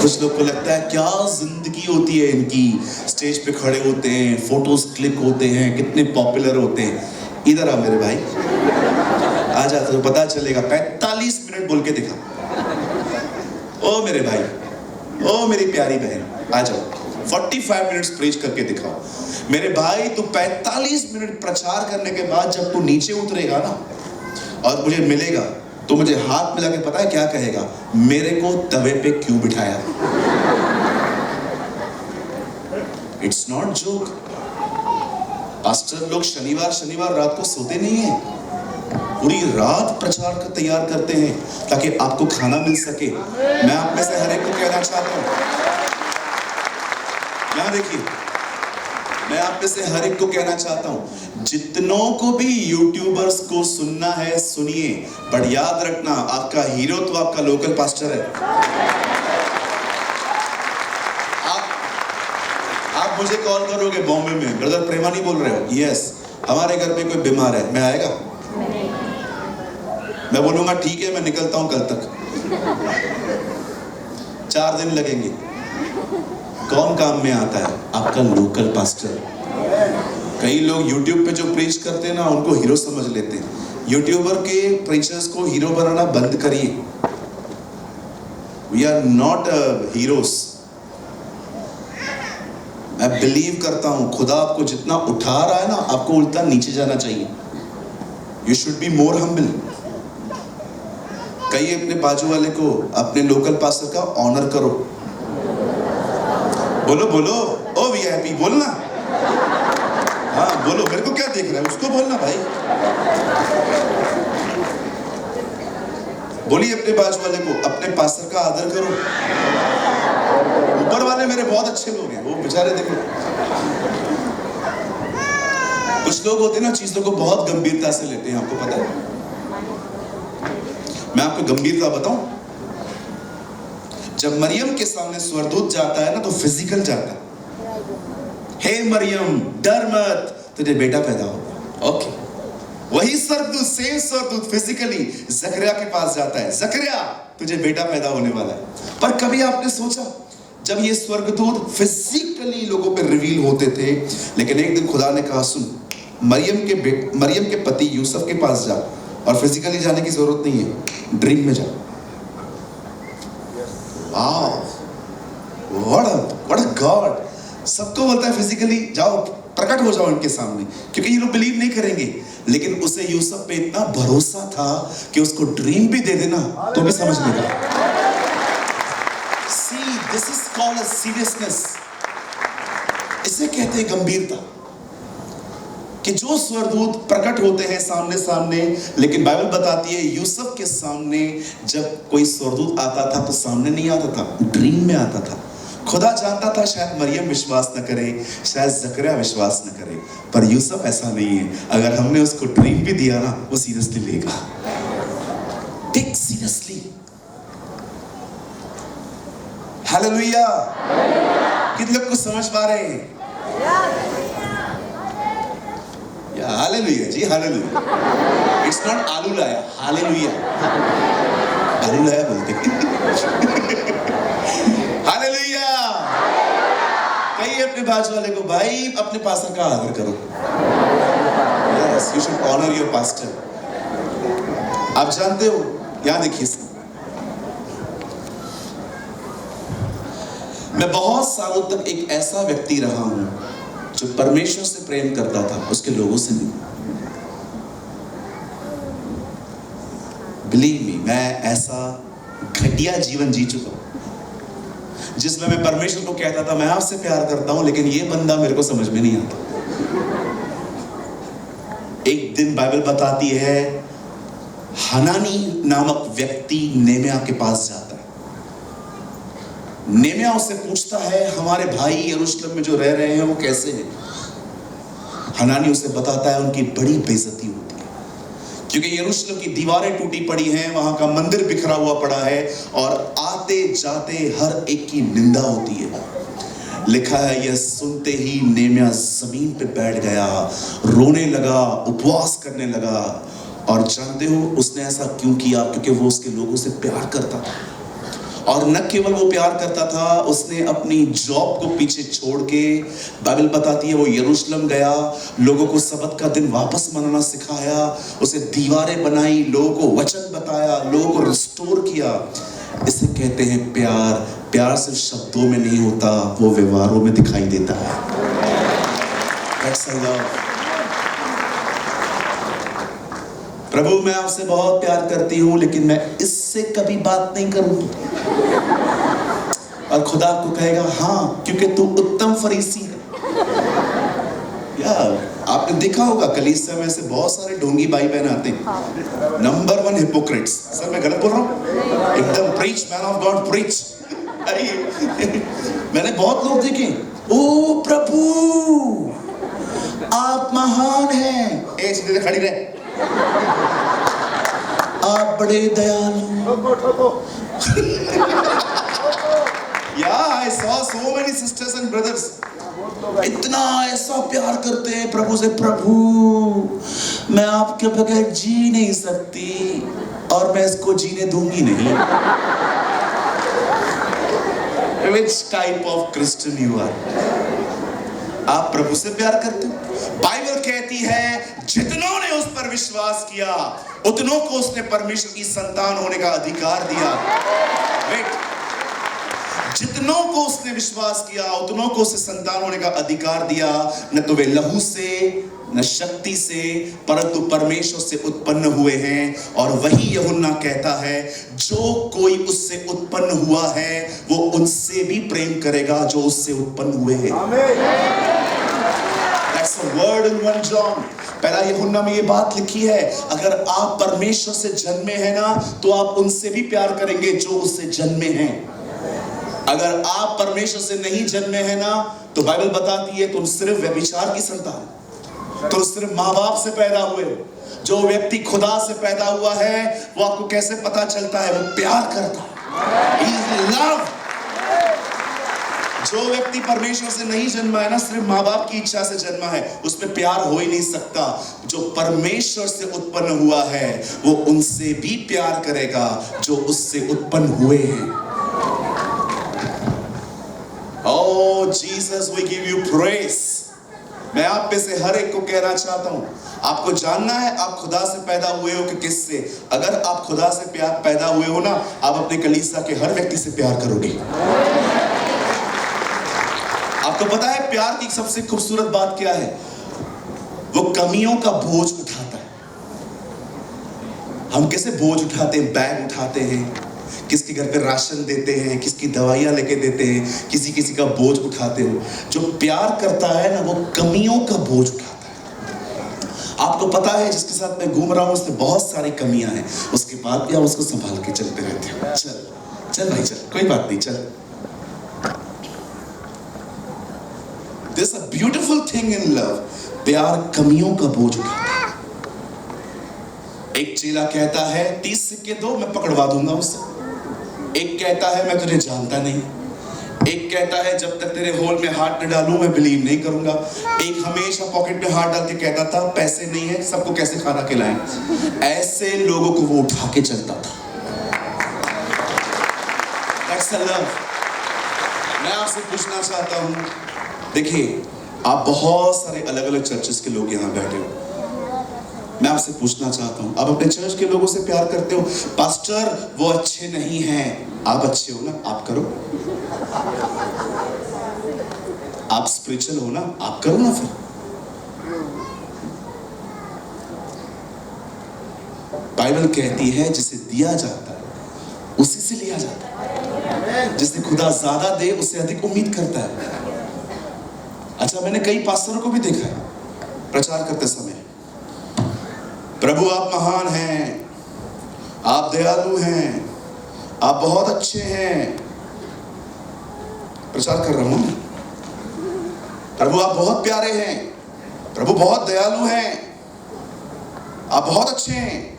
कुछ लोग को लगता है क्या जिंदगी होती है इनकी, स्टेज पे खड़े होते हैं, फोटोज क्लिक होते हैं, कितने पॉपुलर होते हैं। इधर आ मेरे भाई, आ जा, तो पता चलेगा। 45 मिनट बोल के दिखा। ओ मेरे भाई, ओ मेरी प्यारी बहन, आ जाओ, 45 मिनट्स प्रीच करके दिखाओ। मेरे भाई तू 45 मिनट प्रचार करने के बाद जब तू नीचे उतरेगा ना और मुझे मिलेगा, तो मुझे हाथ मिला के पता है क्या कहेगा? मेरे को तवे पे क्यों बिठाया? It's not joke. पास्टर लोग शनिवार रात को सोते नहीं है, पूरी रात प्रचार का तैयार करते हैं ताकि आपको खाना मिल सके। मैं आप में से हर एक को कहना चाहता हूं, यहां देखिए, मैं आप में से हर एक को कहना चाहता हूं, जितनों को भी यूट्यूबर्स को सुनना है सुनिए, बट याद रखना आपका हीरो तो आपका लोकल पास्टर है। आप मुझे कॉल करोगे बॉम्बे में, ब्रदर प्रेमा नहीं बोल रहे हो? यस, हमारे घर पे कोई बीमार है, मैं आएगा? मैं बोलूंगा ठीक है मैं निकलता हूं कल तक। 4 दिन लगेंगे। कौन काम में आता है? आपका लोकल पास्टर। कई लोग यूट्यूब पे जो प्रीच करते हैं ना, उनको हीरो समझ लेते हैं। यूट्यूबर के प्रीचर्स को हीरो बनाना बंद करिए। We are not heroes. मैं बिलीव करता हूं खुदा आपको जितना उठा रहा है ना, आपको उल्टा नीचे जाना चाहिए। You should be more humble. कहिए अपने बाजू वाले को, अपने लोकल पास्टर का ऑनर करो। बोलो बोलो, ओ वीआईपी बोलना। हाँ बोलो, मेरे को क्या देख रहा है, उसको बोलना भाई। बोलिए अपने बाजू वाले को, अपने पास्टर का आदर करो। ऊपर वाले मेरे बहुत अच्छे लोग हैं, वो बेचारे देखो। कुछ लोग होते हैं ना, चीजों को बहुत गंभीरता से लेते हैं, आपको पता है। मैं आपको गंभीरता बताऊं, जब मरियम के सामने स्वर्गदूत जाता है ना, तो फिजिकल जाता है। हे मरियम डर मत, तुझे बेटा पैदा होगा। ओके, वही स्वर्गदूत, सेम स्वर्गदूत फिजिकली जकरिया के पास जाता है, जकरिया तुझे बेटा पैदा होने वाला है। पर कभी आपने सोचा, जब ये स्वर्गदूत फिजिकली लोगों पे रिवील होते थे, लेकिन एक दिन खुदा ने कहा सुन, मरियम के पति यूसुफ के पास जा, और फिजिकली जाने की जरूरत नहीं है, ड्रीम में जा। What a God! सबको बोलता है फिजिकली जाओ, प्रकट हो जाओ इनके सामने, क्योंकि ये लोग बिलीव नहीं करेंगे। लेकिन उसे यूसुफ पे इतना भरोसा था कि उसको ड्रीम भी दे देना तो भी समझ लेगा। See, this is called a seriousness. इसे कहते हैं गंभीरता। कि जो स्वर्गदूत प्रकट होते हैं सामने सामने, लेकिन बाइबल बताती है यूसुफ के सामने जब कोई स्वर्गदूत आता था तो सामने नहीं आता था, ड्रीम में आता था। खुदा जानता था शायद मरियम विश्वास न करे, शायद जकरिया विश्वास न करे, पर यूसुफ ऐसा नहीं है। अगर हमने उसको ड्रीम भी दिया ना, वो सीरियसली लेगा। Take seriously. हालेलुया। कितने लोग को समझ पा रहे हैं? हालेलुया जी, हालेलुया। इट्स नॉट आलू लाया, हालेलुया। आलू लाया बोलते। हालेलुया। कहिए अपने बाजू वाले को, भाई अपने पास्टर का आदर करो। Yes, you should honour your pastor. आप जानते हो, यहां देखिए, मैं बहुत सालों तक एक ऐसा व्यक्ति रहा हूं जो परमेश्वर से प्रेम करता था, उसके लोगों से नहीं। बिलीव मी, मैं ऐसा घटिया जीवन जी चुका हूं जिसमें मैं परमेश्वर को कहता था मैं आपसे प्यार करता हूं, लेकिन ये बंदा मेरे को समझ में नहीं आता। एक दिन बाइबल बताती है हनानी नामक व्यक्ति नेमिया के पास जाता है। नेमिया उससे पूछता है हमारे भाई यरूशलेम में जो रह रहे हैं वो कैसे हैं। हनानी उसे बताता है उनकी बड़ी बेइज्जती होती है, क्योंकि यरूशलेम की दीवारें टूटी पड़ी हैं, वहां का मंदिर बिखरा हुआ पड़ा है और आते जाते हर एक की निंदा होती है। लिखा है यह सुनते ही नेमिया जमीन पे बैठ गया, रोने लगा, उपवास करने लगा। और जानते हो उसने ऐसा क्यों किया? क्योंकि वो उसके लोगों से प्यार करता था। और न केवल वो प्यार करता था, उसने अपनी जॉब को पीछे छोड़ के, बाइबल बताती है वो यरूशलेम गया, लोगों को सबत का दिन वापस मनाना सिखाया, उसे दीवारें बनाई, लोगों को वचन बताया, लोगों को रिस्टोर किया। इसे कहते हैं प्यार। प्यार सिर्फ शब्दों में नहीं होता, वो व्यवहारों में दिखाई देता है। That's a love। प्रभु मैं आपसे बहुत प्यार करती हूँ, लेकिन मैं इससे कभी बात नहीं करूंगी। और खुदा को कहेगा हाँ, क्योंकि तू उत्तम फरीसी है। यार आपने देखा होगा कलीसिया में से बहुत सारे ढोंगी भाई बहन आते हैं। Number 1 Hippocrates. सर मैं गलत बोल रहा हूँ? एकदम preach man of God preach. मैंने बहुत लोग देखे, ओ प्रभु आप महान हैं, सीधे खड़ी रहे, आप बड़े दयालु। I saw so many sisters and brothers इतना ऐसा प्यार करते हैं प्रभु से, प्रभु मैं आपके बगैर जी नहीं सकती और मैं इसको जीने दूंगी नहीं। Which type of Christian you are? आप प्रभु से प्यार करते हो? बाइबल कहती है जितनों ने उस पर विश्वास किया उतनों को उसने परमेश्वर की संतान होने का अधिकार दिया। जितनों को उसने विश्वास किया उतनों को उसे संतान होने का अधिकार दिया। न तो वे लहू से न शक्ति से परंतु परमेश्वर से उत्पन्न हुए हैं। और वही यूहन्ना कहता है जो कोई उससे उत्पन्न हुआ है वो उनसे भी प्रेम करेगा जो उससे उत्पन्न हुए हैं। That's the word in 1 John। पहला यूहन्ना में ये बात लिखी है, अगर आप परमेश्वर से जन्मे हैं ना तो आप उनसे भी प्यार करेंगे जो उससे जन्मे हैं। अगर आप परमेश्वर से नहीं जन्मे हैं ना तो बाइबल बताती है तुम सिर्फ व्यभिचार की संतान, तुम सिर्फ माँ बाप से पैदा हुए। जो व्यक्ति खुदा से पैदा हुआ है वो आपको कैसे पता चलता है? वो प्यार करता है। He is love। जो व्यक्ति परमेश्वर से नहीं जन्मा है ना, सिर्फ माँ बाप की इच्छा से जन्मा है, उसमें प्यार हो ही नहीं सकता। जो परमेश्वर से उत्पन्न हुआ है वो उनसे भी प्यार करेगा जो उससे उत्पन्न हुए हैं। Oh Jesus, we give you praise। मैं आप में से हर एक को कहना चाहता हूं, आपको जानना है आप खुदा से पैदा हुए हो कि किससे। अगर आप खुदा से प्यार पैदा हुए हो ना, आप अपने कलीसिया के हर व्यक्ति से प्यार करोगे। आपको पता है प्यार की सबसे खूबसूरत बात क्या है? वो कमियों का बोझ उठाता है। हम कैसे बोझ उठाते हैं? बैग उठाते हैं, किसके घर पे राशन देते हैं, किसकी दवाइयां लेके देते हैं, किसी का बोझ उठाते हो। जो प्यार करता है ना वो कमियों का बोझ उठाता है। आपको पता है जिसके साथ मैं घूम रहा हूं उसमें बहुत सारी कमियां हैं, उसके बाद भी आप उसको संभाल के चलते रहते हो। चल चल भाई चल, कोई बात नहीं, चल। There's a beautiful thing in love। प्यार कमियों का बोझ उठाता है। एक चेला कहता है 30 सिक्के दो मैं पकड़वा दूंगा उससे। एक कहता है मैं तुझे जानता नहीं। एक कहता है जब तक तेरे होल में हाथ न डालूं मैं बिलीव नहीं करूंगा। एक हमेशा पॉकेट में हाथ डाल के कहता था पैसे नहीं है, सबको कैसे खाना खिलाएं। ऐसे लोगों को वो उठा के चलता था। That's the love। मैं आपसे पूछना चाहता हूं, देखिए आप बहुत सारे अलग अलग चर्चेस के लोग यहाँ बैठे हो। मैं आपसे पूछना चाहता हूं, आप अपने चर्च के लोगों से प्यार करते हो? पास्टर वो अच्छे नहीं हैं, आप अच्छे हो ना, आप करो। आप स्पिरिचुअल हो ना, आप करो ना। फिर बाइबल कहती है जिसे दिया जाता है उसी से लिया जाता है। जिसे खुदा ज्यादा दे उससे अधिक उम्मीद करता है। अच्छा मैंने कई पास्टरों को भी देखा है प्रचार करते समय, प्रभु आप महान हैं, आप दयालु हैं, आप बहुत अच्छे हैं। प्रचार कर रहा हूं, प्रभु आप बहुत प्यारे हैं, प्रभु बहुत दयालु हैं, आप बहुत अच्छे हैं।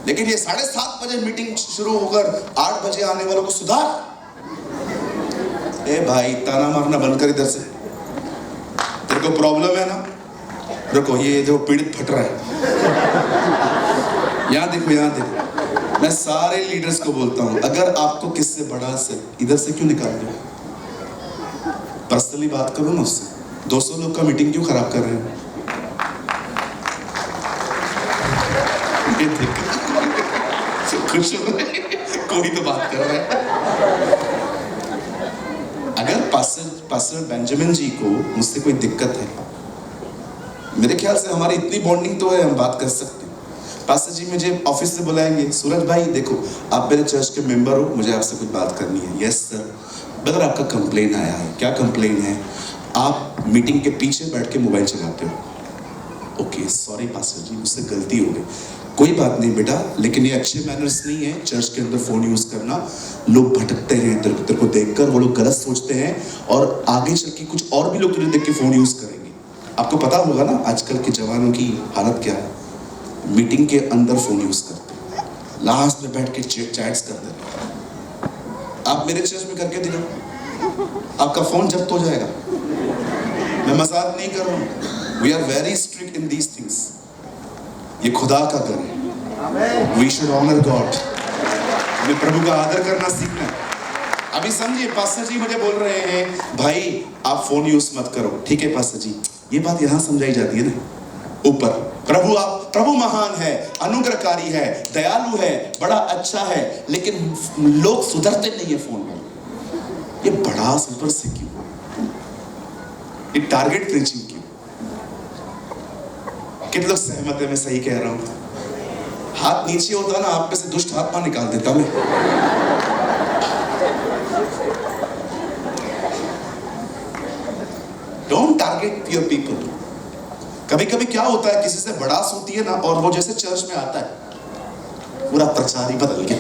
लेकिन ये 7:30 बजे मीटिंग शुरू होकर 8 बजे आने वालों को सुधार। ए भाई, ताना मारना बंद कर इधर से। तेरे को प्रॉब्लम है ना? देखो ये जो पीड़ित फट रहा है, यहां देखो, यहां देखो। मैं सारे लीडर्स को बोलता हूं, अगर आपको किससे बड़ा से इधर से क्यों निकाल रहे हो? पर्सनली बात करो ना उससे। 200 लोग का मीटिंग क्यों खराब कर रहे हो? ये देखो, खुश हो रहे, कोई तो बात कर रहा है। अगर पास्टर बेंजामिन जी को मुझसे कोई दिक्कत है, मेरे ख्याल से हमारी इतनी बॉन्डिंग तो है, हम बात कर सकते हैं। पास्टर जी मुझे ऑफिस से बुलाएंगे, सूरज भाई देखो आप मेरे चर्च के मेंबर हो, मुझे आपसे कुछ बात करनी है। Yes sir. ब्रदर आपका कंप्लेन आया है। क्या कंप्लेन है? आप मीटिंग के पीछे बैठ के मोबाइल चलाते हो। ओके सॉरी पास्टर जी, मुझसे गलती हो गई। कोई बात नहीं बेटा, लेकिन ये अच्छे मैनर्स नहीं है चर्च के अंदर फोन यूज करना। लोग भटकते हैं, तेरे को देखकर वो लोग गलत सोचते हैं और आगे चल के कुछ और भी लोग तुझे देख के फोन यूज करेंगे। आपको पता होगा ना आजकल के जवानों की हालत क्या है, मीटिंग के अंदर फोन यूज करते हैं, लास्ट में बैठ के चैट्स करते हैं। आप मेरे चर्च में करके दिखाओ, आपका फोन जब्त हो जाएगा। मैं मजाक नहीं कर रहा हूँ। We are very strict in these things. ये खुदा का घर है। We should honour God. हमें प्रभु का आदर करना सीखना है। अभी समझिए, पास्टर जी मुझे बोल रहे हैं भाई आप फोन यूज मत करो। ठीक है पास्टर जी, ये बात यहाँ समझाई जाती है ना ऊपर। प्रभु महान है, अनुग्रहकारी है, दयालु है, बड़ा अच्छा है, लेकिन लोग सुधरते नहीं है फोन में। ये बड़ा ऊपर से क्यों? ये टारगेट प्रीचिंग क्यों? कितने लोग सहमत है मैं सही कह रहा हूं? हाथ नीचे होता ना, आप में से दुष्ट आत्मा निकाल देता मैं। Don't target your people. कभी कभी क्या होता है, किसी से बड़ास होती है ना, और वो जैसे चर्च में आता है पूरा प्रचार ही बदल गया।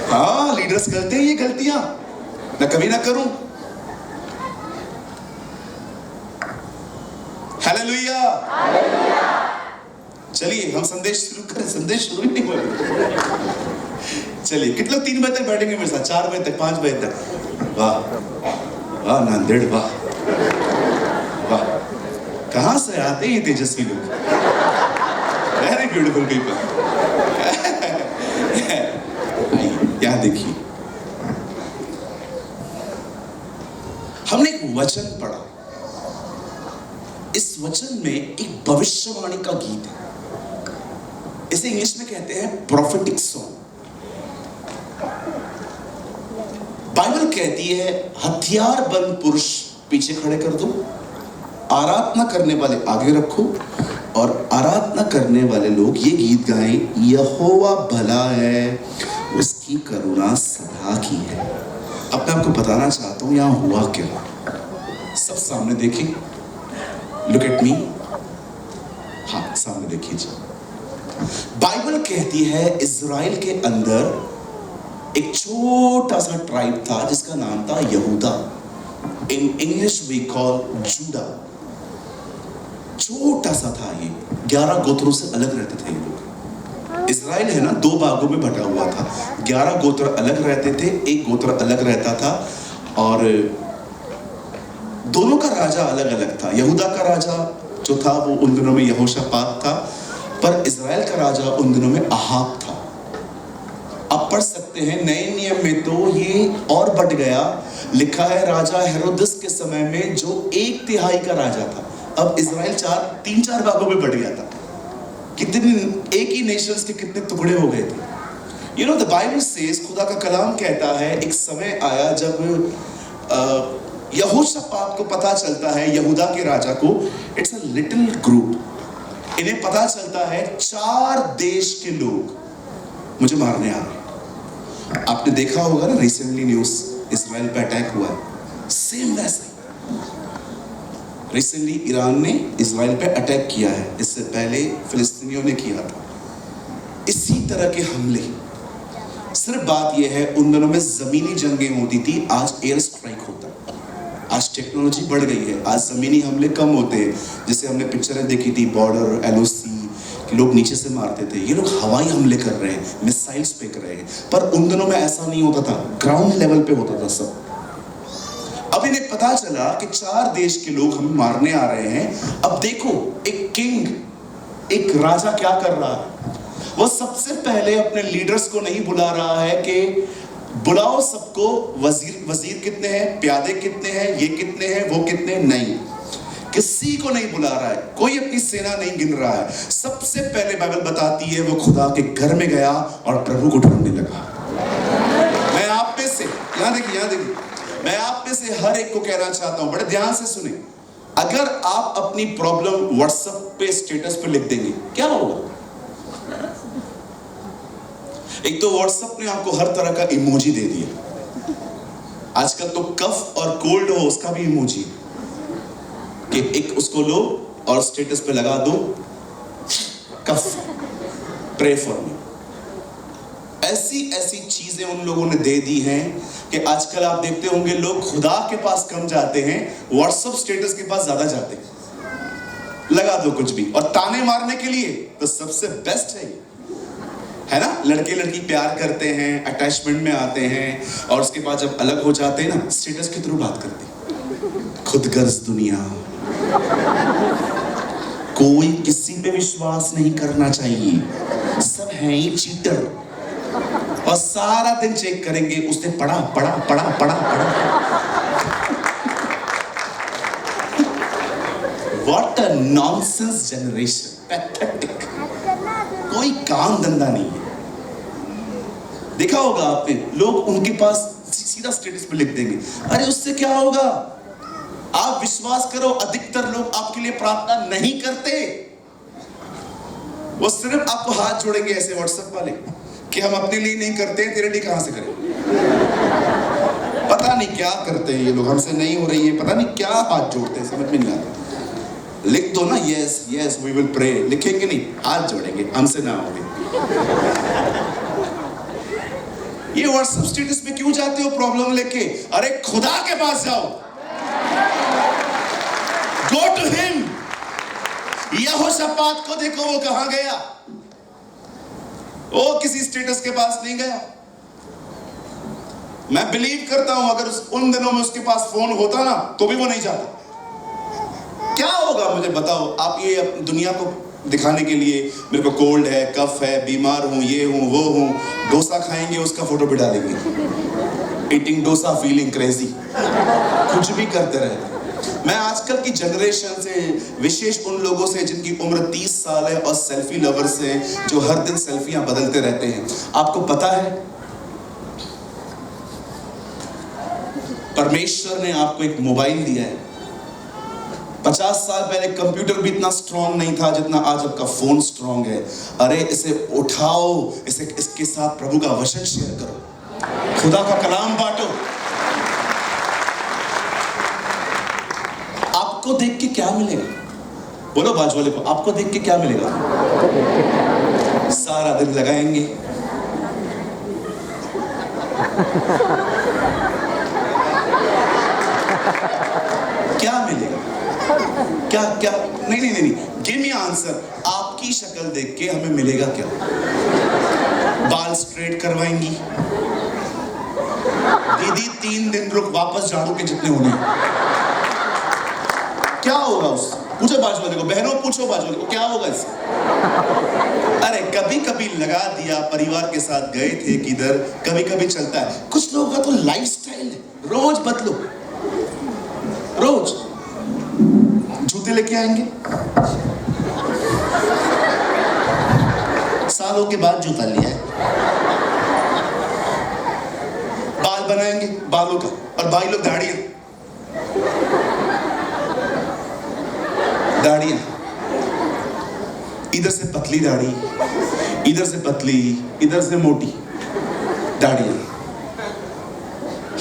हाँ, लीडर्स करते हैं ये गलतियां, मैं कभी ना करूं। हालेलुया। चलिए हम संदेश शुरू करें। संदेश शुरू ही नहीं हुआ। चलिए कितने लोग 3 बजे तक बैठेंगे मेरे साथ? 4 बजे तक, 5 बजे तक? वाह वाह नांदेड़, वाह वाह। कहां से आते हैं तेजस्वी लोग? Very beautiful people. यहां देखिए, हमने एक वचन पढ़ा। इस वचन में एक भविष्यवाणी का गीत है। इसे इंग्लिश में कहते हैं प्रोफेटिक सॉन्ग। बाइबल कहती है हथियार बंद पुरुष पीछे खड़े कर दो, आराधना करने वाले आगे रखो, और आराधना करने वाले लोग ये गीत गाएं, यहोवा भला है, उसकी करुणा सदा की है। अब मैं आपको बताना चाहता हूं यहां हुआ क्या। सब सामने देखिए, लुक एट मी। हाँ, सामने देखिए जी। बाइबल कहती है इज़राइल के अंदर एक छोटा सा ट्राइब था जिसका नाम था यहूदा। In English we call Judah. छोटा सा था ये, 11 गोत्रों से अलग रहते थे ये लोग। इज़राइल है ना, 2 भागों में बटा हुआ था। 11 गोत्र अलग रहते थे, एक गोत्र अलग रहता था, और दोनों का राजा अलग अलग था। यहूदा का राजा जो था वो उन दिनों में यहोशापात था, पर इज़राइल का राजा उन दिनों में अहाब था। आप पढ़ सकते हैं नए नियम में तो ये और बढ़ गया। लिखा है राजा हेरोदस के समय में जो 1/3 का राजा था, अब इज़राइल 3-4 भागों में बढ़ गया था। कितने एक ही नेशंस के कितने टुकड़े हो गए थे। You know the Bible says, खुदा का कलाम कहता है एक समय आया जब यहोशापात को पता चलता है, यहूदा के राजा को, इट्स अ लिटिल ग्रुप, इन्हें पता चलता है 4 देश के लोग मुझे मारने आ रहे। आपने देखा होगा ना रिसेंटली न्यूज, इजराइल पे अटैक हुआ है, सेम वैसे रिसेंटली ईरान ने इजराइल पे अटैक किया है, इससे पहले फिलिस्तीनियों ने किया था। इसी तरह के हमले, सिर्फ बात यह है उन दिनों में जमीनी जंगें होती थी, आज एयर स्ट्राइक होता है। आज टेक्नोलॉजी बढ़ गई है, आज जमीनी हमले कम होते हैं। जैसे हमने पिक्चरें देखी थी बॉर्डर, एलओसी, कि लोग नीचे से मारते थे, ये लोग हवाई हमले कर रहे हैं, मिसाइल्स फेंक रहे हैं। पर उन दिनों में ऐसा नहीं होता था, ग्राउंड लेवल पे होता था सब। अब इन्हें पता चला कि 4 देश के लोग हमें मारने आ रहे हैं। अब देखो, एक किंग, एक राजा क्या कर रहा है, वो सबसे पहले अपने लीडर्स को नहीं बुला रहा है कि बुलाओ सबको, वजीर कितने हैं, प्यादे कितने हैं, ये कितने हैं, वो कितने, नहीं, किसी को नहीं बुला रहा है, कोई अपनी सेना नहीं गिन रहा है। सबसे पहले बाइबल बताती है वो खुदा के घर में गया और प्रभु को ढूंढने लगा। मैं आप में से, यहां देखिए, मैं आप में से हर एक को कहना चाहता हूं, बड़े ध्यान से सुने। अगर आप अपनी प्रॉब्लम व्हाट्सएप पे स्टेटस पे लिख देंगे, क्या होगा? एक तो व्हाट्सएप ने आपको हर तरह का इमोजी दे दिया। आजकल तो कफ और कोल्ड हो उसका भी इमोजी, कि एक उसको लो और स्टेटस पे लगा दो, कफ, प्रे फॉर मी। ऐसी ऐसी चीजें उन लोगों ने दे दी हैं कि आजकल आप देखते होंगे लोग खुदा के पास कम जाते हैं, व्हाट्सएप स्टेटस के पास ज्यादा जाते हैं। लगा दो कुछ भी, और ताने मारने के लिए तो सबसे बेस्ट है ना। लड़के लड़की प्यार करते हैं, अटैचमेंट में आते हैं, और उसके बाद जब अलग हो जाते हैं ना, स्टेटस के थ्रू बात करते हैं। खुदगर्ज दुनिया, कोई किसी पे विश्वास नहीं करना चाहिए, सब हैं ही चीटर, और सारा दिन चेक करेंगे उसने पढ़ा। What a nonsense generation, pathetic। कोई काम धंधा नहीं है। देखा होगा आपने, लोग उनके पास सीधा स्टेटस पे लिख देंगे। अरे उससे क्या होगा? आप विश्वास करो, अधिकतर लोग आपके लिए प्रार्थना नहीं करते। वो सिर्फ आपको हाथ जोड़ेंगे ऐसे व्हाट्सएप वाले कि हम अपने लिए नहीं करते, तेरे लिए कहां से करें। पता नहीं क्या करते हैं ये लोग, हमसे नहीं हो रही है, पता नहीं क्या हाथ जोड़ते हैं, समझ में नहीं आता। लिख दो ना, yes yes we will pray, लिखेंगे नहीं, हाथ जोड़ेंगे, हमसे ना होगी। ये व्हाट्सएप स्टेटस पे क्यों जाते हो प्रॉब्लम लेके? अरे खुदा के पास जाओ, गो टू हिम। यहोशापात को देखो, वो कहां गया? वो किसी स्टेटस के पास नहीं गया। मैं बिलीव करता हूं अगर उन दिनों में उसके पास फोन होता ना, तो भी वो नहीं जाता। क्या होगा मुझे बताओ आप? ये दुनिया को दिखाने के लिए मेरे को कोल्ड है, कफ है, बीमार हूं, ये हूं, वो हूं, डोसा खाएंगे, उसका फोटो भी डालेंगे, ईटिंग डोसा, फीलिंग क्रेजी, कुछ भी करते रहते। मैं आजकल की जनरेशन से, विशेष उन लोगों से जिनकी उम्र 30 साल है और सेल्फी लवर्स हैं, जो हर दिन सेल्फियां बदलते रहते हैं। आपको पता है परमेश्वर ने आपको एक मोबाइल दिया है। 50 साल पहले कंप्यूटर भी इतना स्ट्रॉन्ग नहीं था जितना आज आपका फोन स्ट्रॉन्ग है। अरे इसे उठाओ, इसके साथ प्रभु का वचन शेयर करो, खुदा का कलाम बांटो। आपको देख के क्या मिलेगा? बोलो बाजू वाले को, आपको देख के क्या मिलेगा? सारा दिन लगाएंगे, क्या मिलेगा? क्या नहीं, गिव मी आंसर। आपकी शक्ल देख के हमें मिलेगा क्या? बाल स्ट्रेट करवाएंगी दीदी, 3 दिन रुक, वापस झाड़ू के जितने होने। क्या होगा उससे? पूछो बाजू वाले को, बहनों पूछो बाजू वाले को, क्या होगा इससे? अरे कभी कभी लगा दिया, परिवार के साथ गए थे किधर, कभी कभी चलता है। कुछ लोगों का तो लाइफस्टाइल है, रोज बदलो, रोज जूते लेके आएंगे, सालों के बाद जूता लिया है, बाल बनाएंगे बालों का, और भाई लोग दाढ़ियां इधर से पतली दाढ़ी, इधर से पतली, इधर से मोटी दाढ़ियां।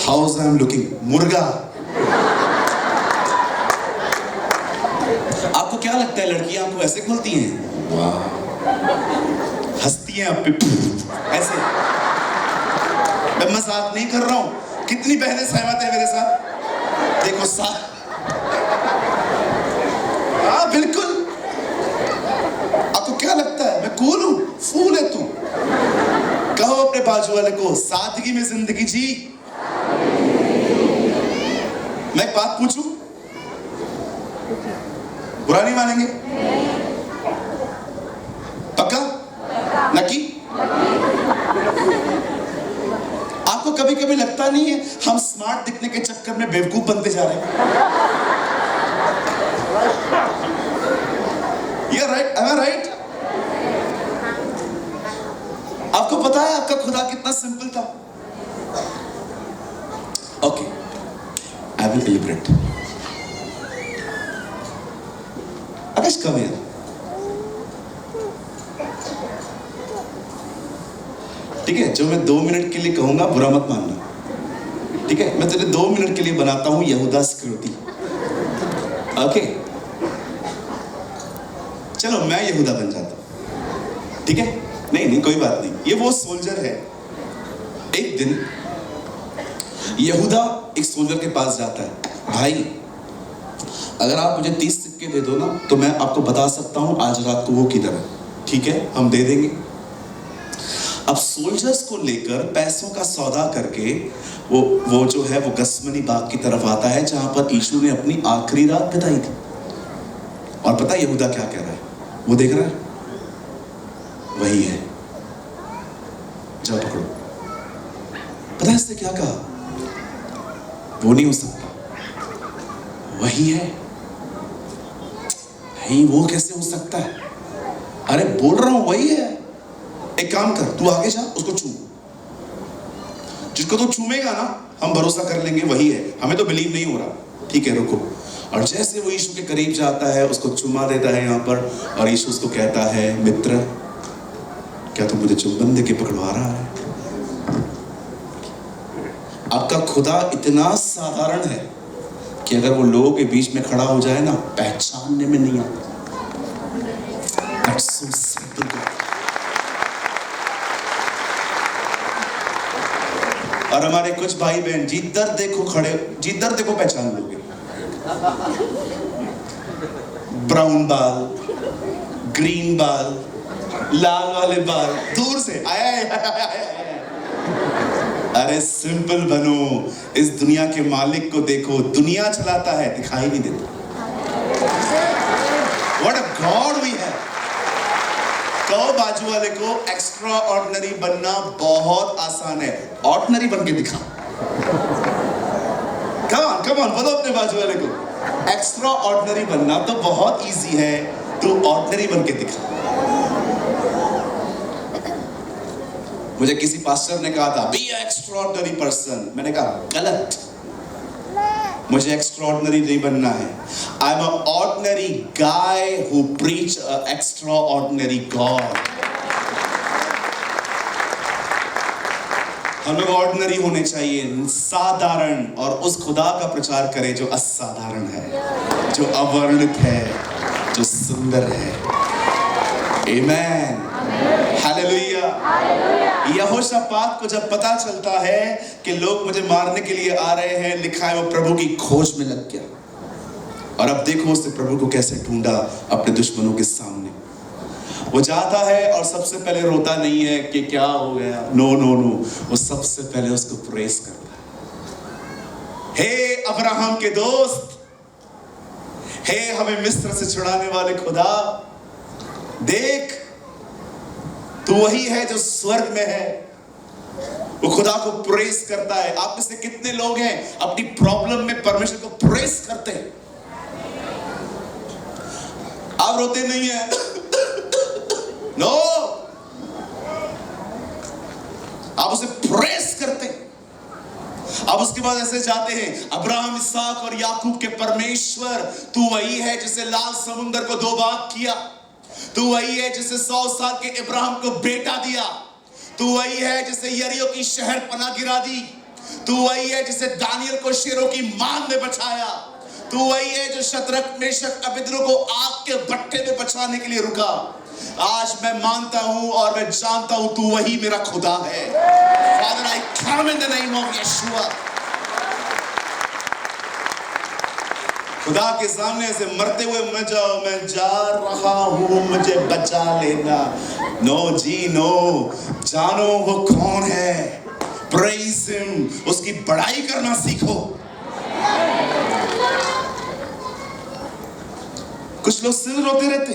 How I am looking? मुर्गा। लगता है लड़कियां आपको ऐसे खोलती हैं? वाह, हंसती हैं आप पे ऐसे। मैं मजाक नहीं कर रहा हूं। कितनी बहनें सहमत है मेरे साथ? देखो हाँ बिल्कुल। आपको क्या लगता है मैं कूल हूं? फूल है तू। कहो अपने बाजू वाले को, सादगी में जिंदगी जी। मैं एक बात पूछूं, बुरा नहीं मानेंगे? पक्का? नक्की? आपको कभी कभी लगता नहीं है हम स्मार्ट दिखने के चक्कर में बेवकूफ बनते जा रहे हैं? ये राइट, am I right? आपको पता है आपका खुदा कितना सिंपल था? Okay, I will एलिब्रेट। आकाश कम है। ठीक है, जो मैं 2 मिनट के लिए कहूंगा बुरा मत मानना। ठीक है, मैं तुझे 2 मिनट के लिए बनाता हूं यहूदा स्क्रूटी। ओके, चलो मैं यहूदा बन जाता हूं। ठीक है, नहीं कोई बात नहीं। ये वो सोल्जर है। एक दिन यहूदा एक सोल्जर के पास जाता है, भाई अगर आप मुझे 30 सिक्के दे दो ना तो मैं आपको बता सकता हूं आज रात को वो किधर है। ठीक है, हम दे देंगे। अब सोल्जर्स को लेकर पैसों का सौदा करके वो जो है वो गसमनी बाग की तरफ आता है जहां पर यीशु ने अपनी आखिरी रात बिताई थी। और पता है यहूदा क्या कह रहा है? वो देख रहा है, वही है, जाओ पकड़ो। पता है इसने क्या कहा? वो नहीं हो सकता, वही है। नहीं, वो कैसे हो सकता है? अरे बोल रहा हूं वही है। एक काम कर, तू आगे जा, उसको छू। जिसको तू छूमेगा ना हम भरोसा कर लेंगे वही है। हमें तो बिलीव नहीं हो रहा। ठीक है, रुको। और जैसे वो यीशु के करीब जाता है, उसको चुमा देता है यहाँ पर, और यीशु उसको कहता है, मित्र क्या तू मुझे चुंबन देके पकड़वा रहा है? आपका खुदा इतना साधारण है कि अगर वो लोगों के बीच में खड़ा हो जाए ना, पहचानने में नहीं आता। That's so simple. और हमारे कुछ भाई बहन जिधर देखो खड़े, जिधर देखो पहचान लोगे। ब्राउन बाल, ग्रीन बाल, लाल वाले बाल, दूर से आया। अरे सिंपल बनो, इस दुनिया के मालिक को देखो, दुनिया चलाता है, दिखाई नहीं देता। What a God we have। कहो बाजू वाले को, एक्स्ट्रा ऑर्डिनरी बनना बहुत आसान है। ऑर्डिनरी बन के दिखा। Come on, बोलो अपने बाजू वाले को, एक्स्ट्रा ऑर्डिनरी बनना तो बहुत इजी है, तू ऑर्डिनरी बन के दिखा। मुझे किसी पास्टर ने कहा था, बी एक्स्ट्राऑर्डिनरी पर्सन। मैंने कहा गलत, मुझे एक्स्ट्राऑर्डिनरी नहीं बनना है। I am a ordinary guy who preach a extraordinary God. हम लोग ऑर्डिनरी होने चाहिए, साधारण, और उस खुदा का प्रचार करें जो असाधारण है, जो अवर्णित है, जो सुंदर है। आमेन, हालेलुया। यहोशापात को जब पता चलता है कि लोग मुझे मारने के लिए आ रहे हैं, लिखा है वो प्रभु की खोज में लग गया। और अब देखो उसने प्रभु को कैसे ढूंढा अपने दुश्मनों के सामने। वो जाता है और सबसे पहले रोता नहीं है कि क्या हो गया, नो, वो सबसे पहले उसको प्रेस करता है। हे अब्राहम के दोस्त, हे हमें मिस्र से छुड़ाने वाले खुदा, देख तू वही है जो स्वर्ग में है। वो खुदा को प्रेस करता है। आप में से कितने लोग हैं अपनी प्रॉब्लम में परमेश्वर को प्रेस करते हैं? आप रोते नहीं हैं? नो, आप उसे प्रेस करते हैं। अब उसके बाद ऐसे जाते हैं, अब्राहम, इसहाक और याकूब के परमेश्वर, तू वही है जिसे लाल समुद्र को 2 भाग किया। तू वही है जिसे 100 साल के इब्राहिम को बेटा दिया। तू वही है जिसे यरीहो की शहर पनाह गिरा दी। तू वही है जिसे दानियल को शेरों की मान में बचाया। तू वही है जो शद्रक मेशक अबेदनगो को आग के भट्ठे में बचाने के लिए रुका। आज मैं मानता हूं और मैं जानता हूं तू वही मेरा खुदा है। Father, I come in the name of Yeshua। खुदा के सामने ऐसे मरते हुए मत जाओ, मैं जा रहा हूं मुझे बचा लेना। नो जी नो, जानो वो कौन है, प्रेज हिम, उसकी बड़ाई करना सीखो। कुछ लोग सिर रोते रहते,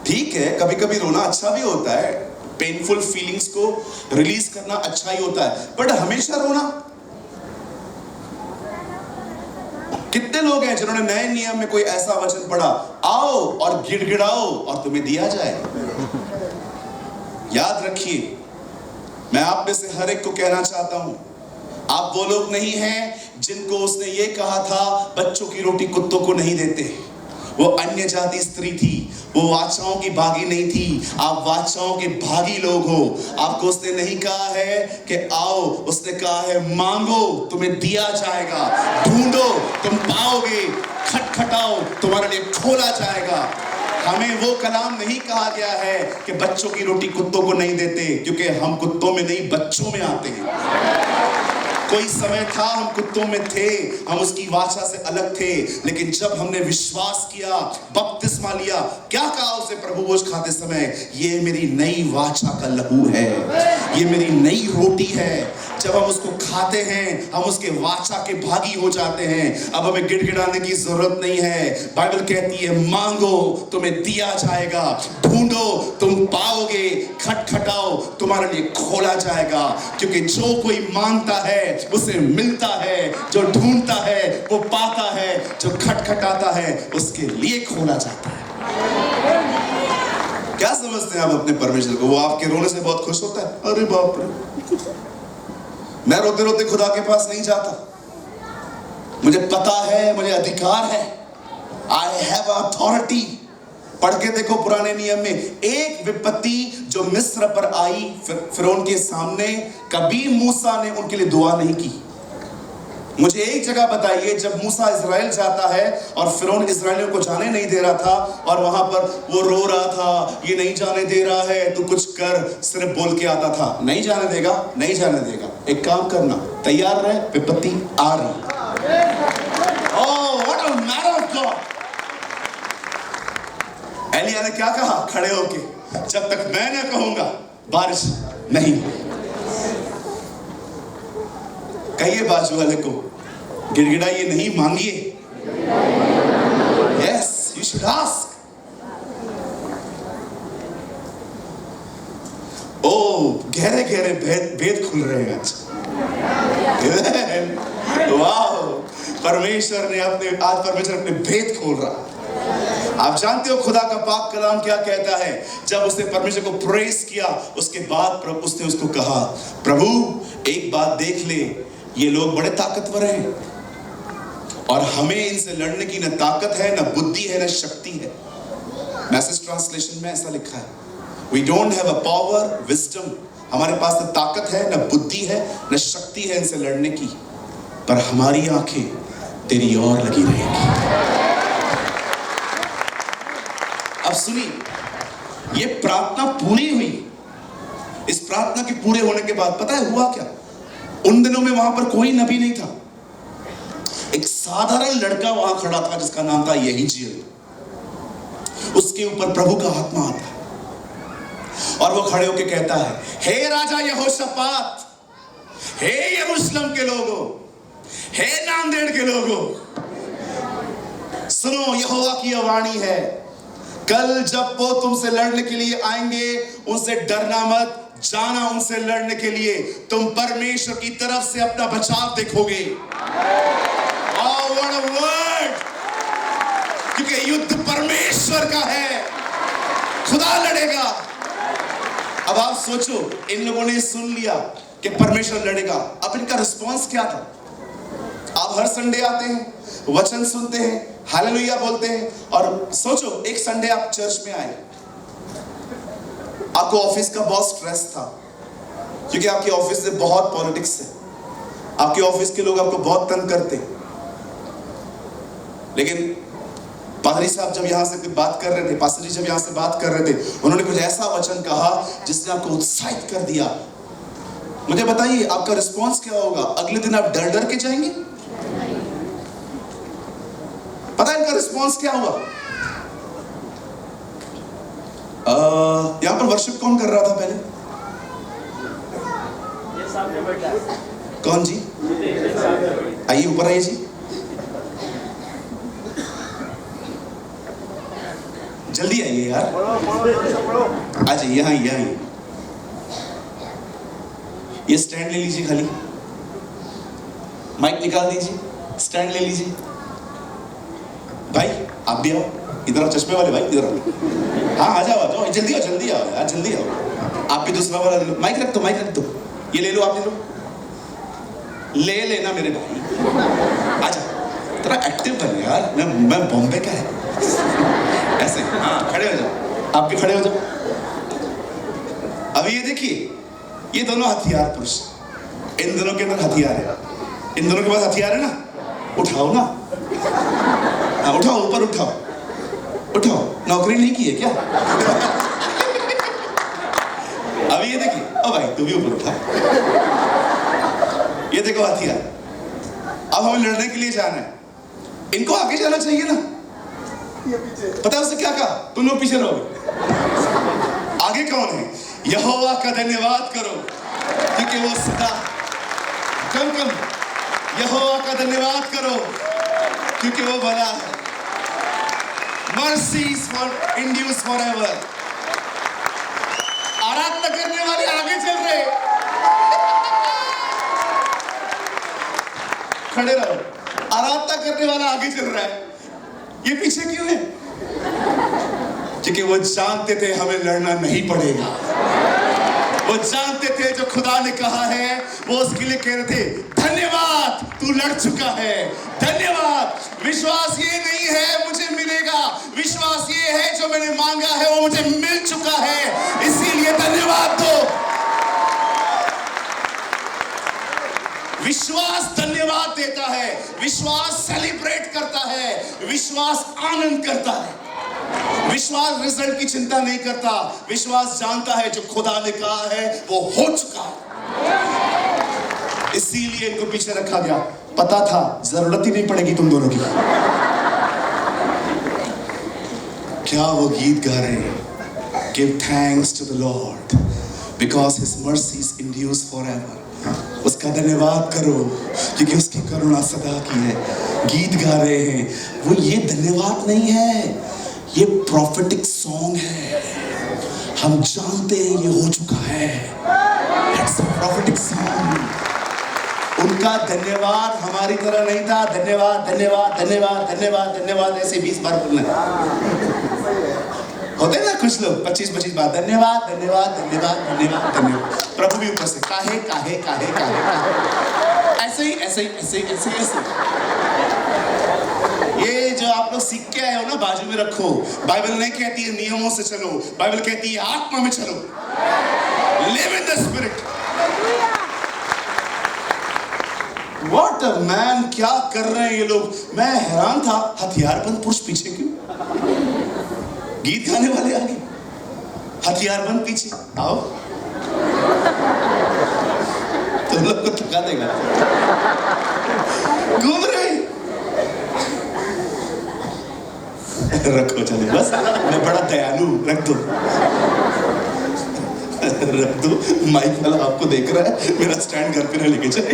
ठीक है, कभी कभी रोना अच्छा भी होता है, पेनफुल फीलिंग्स को रिलीज करना अच्छा ही होता है, बट हमेशा रोना। कितने लोग हैं जिन्होंने नए नियम में कोई ऐसा वचन पढ़ा, आओ और गिड़गिड़ाओ और तुम्हें दिया जाए। याद रखिए, मैं आप में से हर एक को कहना चाहता हूं, आप वो लोग नहीं हैं जिनको उसने ये कहा था बच्चों की रोटी कुत्तों को नहीं देते। वो अन्य जाति स्त्री थी, वो वाचाओं की भागी नहीं थी, आप वाचाओं के भागी लोग हो। आपको उसने नहीं कहा है कि आओ, उसने कहा है मांगो तुम्हें दिया जाएगा, ढूंढो तुम पाओगे, खटखटाओ तुम्हारे लिए खोला जाएगा। हमें वो कलाम नहीं कहा गया है कि बच्चों की रोटी कुत्तों को नहीं देते, क्योंकि हम कुत्तों में नहीं बच्चों में आते हैं। कोई समय था हम कुत्तों में थे, हम उसकी वाचा से अलग थे, लेकिन जब हमने विश्वास किया, बपतिस्मा लिया, क्या कहा उसे प्रभु भोज खाते समय, ये मेरी नई वाचा का लहू है, ये मेरी नई रोटी है। जब हम उसको खाते हैं हम उसके वाचा के भागी हो जाते हैं। अब हमें गिड़गिड़ाने की जरूरत नहीं है। बाइबल कहती है मांगो तुम्हें दिया जाएगा, ढूंढो तुम पाओगे, खटखटाओ तुम्हारे लिए खोला जाएगा। क्योंकि जो कोई मांगता है उसे मिलता है, जो ढूंढता है वो पाता है, जो खटखटाता है उसके लिए खोला जाता है। क्या समझते हैं आप अपने परमेश्वर को? वो आपके रोने से बहुत खुश होता है? अरे बाप रे, मैं रोते रोते खुदा के पास नहीं जाता। मुझे पता है, मुझे अधिकार है, आई हैव अथॉरिटी। पढ़ के देखो पुराने नियम में, एक विपत्ति जो मिस्र पर आई फिरौन के सामने, कभी मूसा ने उनके लिए दुआ नहीं की। मुझे एक जगह बताइए जब मूसा इजराइल जाता है और फिरौन इजराइलियों को जाने नहीं दे रहा था और वहां पर वो रो रहा था, ये नहीं जाने दे रहा है, तू कुछ कर, सिर्फ बोल के आता था, नहीं जाने देगा, नहीं जाने देगा। एक काम करना, तैयार रहे, विपत्ति आ रही। Oh what a man of God. एलिया ने क्या कहा खड़े होके, जब तक मैं न कहूंगा बारिश नहीं। कहिए बाजू वाले को, गिड़गिड़ाइए नहीं, मांगिए। Yes, you should ask. ओ गहरे गहरे भेद खुल रहे हैं आज। वाह, परमेश्वर ने अपने भेद खोल रहा। आप जानते हो खुदा का पाक कलाम क्या कहता है? जब उसने परमेश्वर को प्रेस किया, उसके बाद उसने उसको कहा, प्रभु एक बात देख ले, ये लोग बड़े ताकतवर हैं और हमें इनसे लड़ने की न ताकत है, न बुद्धि है, न शक्ति है। मैसेज ट्रांसलेशन में ऐसा लिखा है, we don't have a power wisdom. हमारे पास न ताकत है, न बुद्धि है, न शक्ति है इनसे लड़ने की, पर हमारी आंखें तेरी ओर लगी रहेंगी। अब सुनिए, ये प्रार्थना पूरी हुई। इस प्रार्थना के पूरे होने के बाद पता है हुआ क्या? उन दिनों में वहां पर कोई नबी नहीं था। एक साधारण लड़का वहां खड़ा था जिसका नाम था यहीजियल। उसके ऊपर प्रभु का आत्मा आता है और वो खड़े होकर कहता है, हे राजा यहोशापात, हे यरूशलेम के लोगों, हे नांदेड़ के लोगों, सुनो, यहोवा की यह वाणी है, कल जब वो तुमसे लड़ने के लिए आएंगे उनसे डरना मत, जाना उनसे लड़ने के लिए, तुम परमेश्वर की तरफ से अपना बचाव देखोगे। Oh, what a word! क्योंकि युद्ध परमेश्वर का है, खुदा लड़ेगा। अब आप सोचो, इन लोगों ने सुन लिया कि परमेश्वर लड़ेगा, अब इनका रिस्पॉन्स क्या था? आप हर संडे आते हैं, वचन सुनते हैं, हालेलुया बोलते हैं, और सोचो एक संडे आप चर्च में आए, आपको ऑफिस का बहुत स्ट्रेस था क्योंकि आपके ऑफिस से बहुत पॉलिटिक्स है, आपके ऑफिस के लोग आपको बहुत तंग करते, लेकिन पादरी साहब जब यहाँ से कुछ बात कर रहे थे, पास्टर जी जब यहाँ से बात कर रहे थे, उन्होंने कुछ ऐसा वचन कहा जिसने आपको उत्साहित कर दिया। मुझे बताइए आपका रिस्पॉन्स क्या होगा? अगले दिन आप डर डर के जाएंगे? पता है इनका रिस्पॉन्स क्या हुआ? यहां पर वर्शिप कौन कर रहा था पहले? कौन जी? आइए ऊपर आइए जी, जल्दी आइए यार, आ जाइए यहाँ यहाँ। ये स्टैंड ले लीजिए, खाली माइक निकाल दीजिए, स्टैंड ले लीजिए। भाई आप भी आओ, इधर आओ, चश्मे वाले भाई इधर आओ। हाँ आ जाओ जल्दी आओ, जल्दी आओ यार, जल्दी आओ। आप भी दूसरा वाला ले लो, माइक रख दो, माइक रख दो। ये ले लो, आप ले लो, ले लेना मेरे भाई। आजा तेरा एक्टिव बन यार, मैं बॉम्बे का है ऐसे। हाँ खड़े हो जाओ, आप भी खड़े हो जाओ। अभी ये देखिए, ये दोनों हथियार पुरुष, इन दोनों के अंदर हथियार है, इन दोनों के पास हथियार है ना। उठाओ ना, हाँ उठाओ, ऊपर उठाओ, उठाओ। नौकरी नहीं की है क्या? अभी ये देखिए, ओ भाई तू भी ऊपर उठा। ये देखो हथियार। अब हमें लड़ने के लिए जाना है, इनको आगे जाना चाहिए ना। पता है उससे क्या कहा? तुम लोग पीछे रहोगे। आगे कौन है? यहोवा का धन्यवाद करो क्योंकि वो सदा, कम यहोवा का धन्यवाद करो क्योंकि वो भला है। Mercies for endures forever। आराधना करने वाले आगे चल रहे, खड़े रहो। आराधना करने वाला आगे चल रहा है, ये पीछे क्यों है? क्योंकि वो जानते थे हमें लड़ना नहीं पड़ेगा। वो जानते थे जो खुदा ने कहा है वो उसके लिए कह रहे थे धन्यवाद तू लड़ चुका है, धन्यवाद। विश्वास ये नहीं है मुझे मिलेगा, विश्वास ये है जो मैंने मांगा है वो मुझे मिल चुका है, इसीलिए धन्यवाद दो। विश्वास धन्यवाद देता है, विश्वास सेलिब्रेट करता है, विश्वास आनंद करता है। विश्वास रिजल्ट की चिंता नहीं करता, विश्वास जानता है जो खुदा ने कहा है वो हो चुका है, इसीलिए इनको पीछे रखा गया। पता था जरूरत ही नहीं पड़ेगी तुम दोनों की। क्या वो गीत गा रहे हैं? Give thanks to the Lord because His mercies endures forever। उसका धन्यवाद करो क्योंकि उसकी करुणा सदा की है। गीत गा रहे हैं, वो ये धन्यवाद नहीं है, ये प्रॉफिटिक सॉन्ग है। हम जानते हैं ये हो चुका है, इट्स अ प्रॉफिटिक सॉन्ग। उनका धन्यवाद हमारी तरह नहीं था, धन्यवाद धन्यवाद धन्यवाद धन्यवाद धन्यवाद ऐसे 20 बार बोलना होते ना कुछ लोग, 25-25 बार धन्यवाद धन्यवाद धन्यवाद धन्यवाद धन्यवाद। प्रभु भी ऊपर से काहे काहे काहे काहे, ऐसे ही ऐसे ही ऐसे ही ऐसे ही ऐसे। ये जो आप लोग सीख के आए हो ना, बाजू में रखो। बाइबल नहीं कहती है नियमों से चलो, बाइबल कहती है आत्मा में चलो, live in the spirit. What a man, क्या कर रहे हैं ये लोग? मैं हैरान था, हथियारबंद पुरुष पीछे क्यों? गीत गाने वाले आगे, हथियारबंद पीछे। आओ तुम लोग को थका देगा, घूम रहे। रखो चले, बस मैं बड़ा दयालु, रख दो रख दो। माइक वाला आपको देख रहा है, मेरा स्टैंड घर पे ना लेके चले।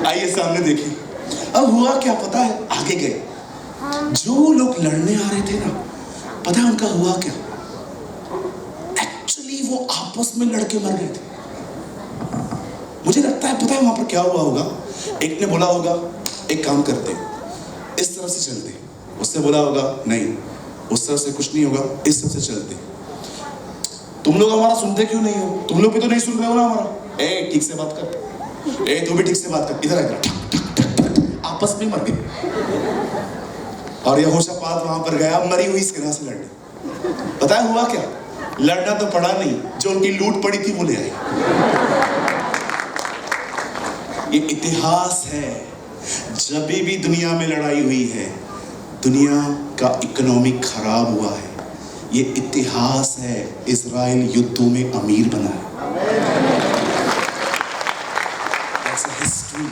आइए सामने देखिए। अब हुआ क्या पता है? आगे गए, जो लोग लड़ने आ रहे थे ना, पता है उनका हुआ क्या? एक्चुअली वो आपस में लड़के मर गए थे। मुझे लगता है पता है वहां पर क्या हुआ होगा? एक ने बोला होगा एक काम करते, इस तरफ से चलते, उसने बोला होगा नहीं उस तरफ से कुछ नहीं होगा, इस तरफ से चलते। तुम लोग हमारा सुनते क्यों नहीं हो? तुम लोग भी तो नहीं सुन रहे हो ना हमारा। ए ठीक से बात कर, ए तू भी ठीक से बात कर, इधर इधर। आपस में मर गए। और यहोशापात वहां पर गया मरी हुई सेना से लड़ने। पता है हुआ क्या? लड़ना तो पड़ा नहीं, जो उनकी लूट पड़ी थी वो ले आए। ये इतिहास है, जब भी दुनिया में लड़ाई हुई है, दुनिया का इकोनॉमी खराब हुआ है। ये इतिहास है, इजराइल युद्धों में अमीर बना है। That's a history।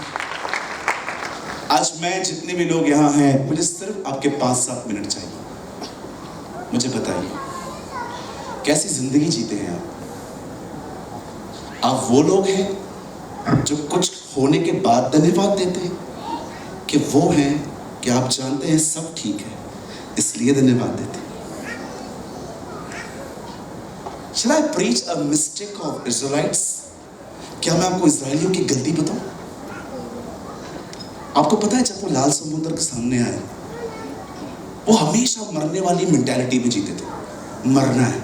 आज मैं जितने भी लोग यहाँ हैं, मुझे सिर्फ आपके 5-7 मिनट चाहिए। मुझे बताइए कैसी जिंदगी जीते हैं आप वो लोग हैं जो कुछ होने के बाद धन्यवाद देते हैं, कि वो हैं कि आप जानते हैं सब ठीक है इसलिए धन्यवाद देते हैं। Shall I preach a mistake of Israelites? क्या मैं आपको इजराइलियों की गलती बताऊं? आपको पता है जब वो लाल समुद्र के सामने आए, वो हमेशा मरने वाली मेंटालिटी में जीते थे। मरना है,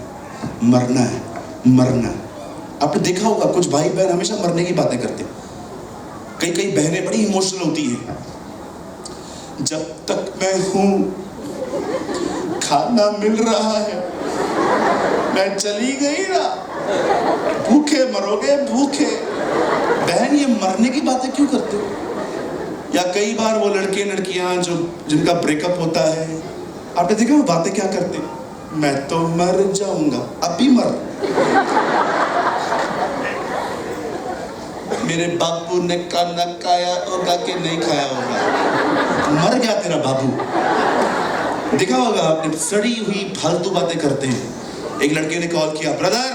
मरना है, मरना है। आपने देखा होगा कुछ भाई बहन हमेशा मरने की बातें करते हैं। कई बहनें बड़ी इमोशनल होती हैं। जब तक मैं हूं, खाना मिल रहा है, मैं चली गई ना, भूखे मरोगे भूखे। बहन ये मरने की बातें क्यों करते हो? या कई बार वो लड़के लड़कियां जो जिनका ब्रेकअप होता है, आपने देखा वो बातें क्या करते हैं? मैं तो मर जाऊंगा, अभी मर। मेरे बाबू ने खाना खाया होगा कि नहीं खाया होगा, मर गया तेरा बाबू। देखा होगा आपने, सड़ी हुई फालतू बातें करते हैं। एक लड़के ने कॉल किया, ब्रदर।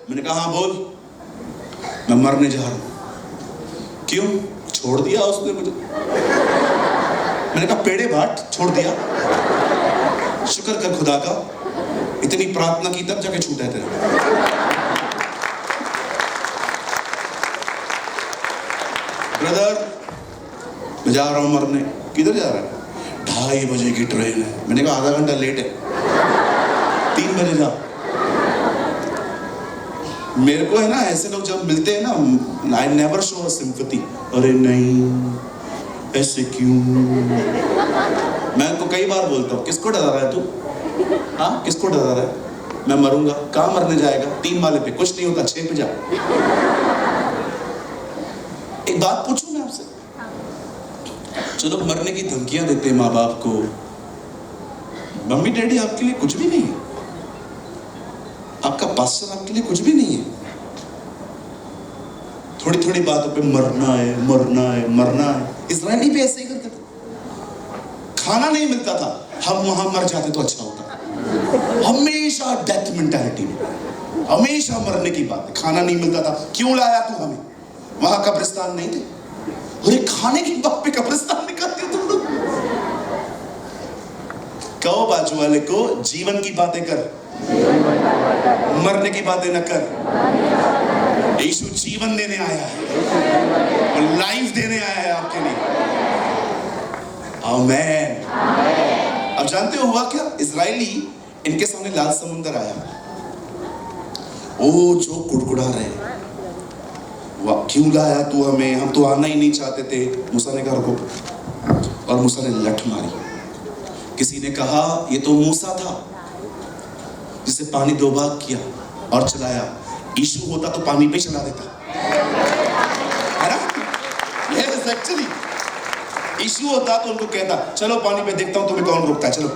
मैंने कहा हाँ बोल। मैं मरने जा रहा हूं। क्यों? छोड़ दिया उसने मुझे। मैंने कहा पेड़े बाट, छोड़ दिया। शुक्र कर खुदा का, इतनी प्रार्थना की तब जाके छूटा है तेरा। ब्रदर मैं जा रहा हूं मरने। किधर जा रहा है? 2:30 बजे की ट्रेन है। मैंने कहा आधा घंटा लेट है, 3 बजे जा। मेरे को है ना, ऐसे लोग जब मिलते हैं ना, आई नेवर शो सिंपैथी। अरे नहीं ऐसे क्यों? मैं तो कई बार बोलता हूँ, किसको डरा रहा है तू? हाँ किसको डरा रहा है? मैं मरूंगा। कहाँ मरने जाएगा? 3 वाले पे कुछ नहीं होता, 6 पे जा। एक बात पूछूं मैं आपसे, जो लोग मरने की धमकियां देते हैं माँ बाप को, मम्मी डैडी आपके लिए कुछ भी नहीं है, आपका पास्टर आपके लिए कुछ भी नहीं है। थोड़ी थोड़ी बातों पे मरना है, मरना है, मरना है। इजराइली भी ऐसे ही करते थे। खाना नहीं मिलता था, हम वहां मर जाते तो अच्छा होता। हमेशा डेथ मेंटालिटी में, हमेशा मरने की बात। खाना नहीं मिलता था, क्यों लाया तू हमें? वहां कब्रिस्तान नहीं थे। अरे खाने की बात पे कब्रिस्तान निकालते हो तुम लोग। कहो बाजू वाले को, जीवन की बातें कर, मरने की बातें न कर। यीशु जीवन देने आया है, और लाइफ देने आया है आपके लिए। आमीन। अब जानते हो हुआ क्या? इजरायली इनके सामने लाल समुंदर आया। ओ जो कुड़कुड़ा रहे, वाह क्यों लाया तू हमें, हम तो आना ही नहीं चाहते थे। मूसा ने कहा रुको, और मूसा ने लठ मारी। किसी ने कहा ये तो मूसा था जिसे पानी 2 भाग किया और चलाया। यीशु होता तो पानी पे चला देता, है ना? यस एक्चुअली यीशु होता तो उनको कहता चलो पानी पे, देखता हूं तुम्हें कौन रोकता है। चलो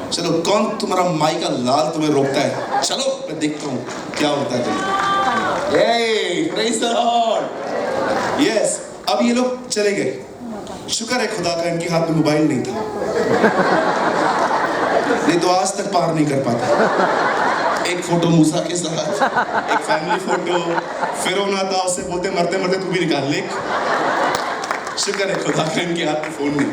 चलो, कौन तुम्हारा माई का लाल तुम्हें रोकता है? चलो मैं देखता हूं क्या होता है तुम्हें। ये प्रेज द लॉर्ड। यस, अब ये लोग चले गए। शुक्र है खुदा का, इनके हाथ में मोबाइल नहीं था, नहीं तो आज तक पार नहीं कर पाता। एक फोटो मूसा के साथ, एक फैमिली फोटो। फिरौन आता, उससे बोलते मरते मरते तू भी निकाल ले। शुक्र है खुदा का, इनके हाथ में फोन नहीं।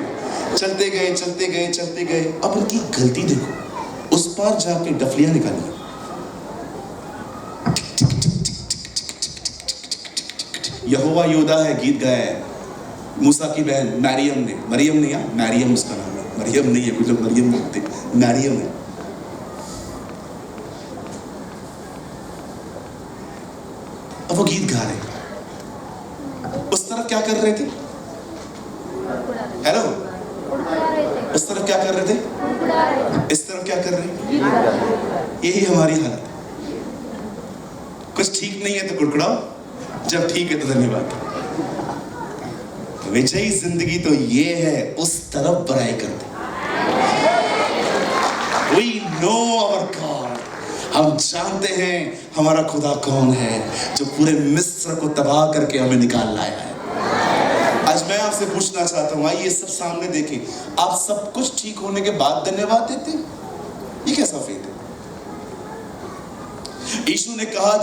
चलते गए चलते गए चलते गए। अब उनकी गलती देखो, उस पार जाके डफलियां निकाली। यहोवा योदा है गीत गाया है मूसा की बहन मरियम ने। मरियम नहीं, मरियम उसका नाम है, मरियम नहीं है। कुछ लोग मरियम बोलते, मरियम है। अब वो गीत गा रहे। उस तरफ क्या कर रहे थे? हेलो, उस तरफ क्या कर रहे थे? इस तरफ क्या कर रहे? यही हमारी हालत है। कुछ ठीक नहीं है तो कुड़कुड़ाओ, जब ठीक है तो धन्यवाद। विजयी जिंदगी तो ये है, उस तरफ बढ़ाई करते। We know our God. हम जानते हैं हमारा खुदा कौन है, जो पूरे मिस्र को तबाह करके हमें निकाल लाया है। आज मैं आपसे पूछना चाहता हूं, आइए सब सामने देखें, आप सब कुछ ठीक होने के बाद धन्यवाद देते हैं? ये कैसा फेथ है? यीशु ने कहा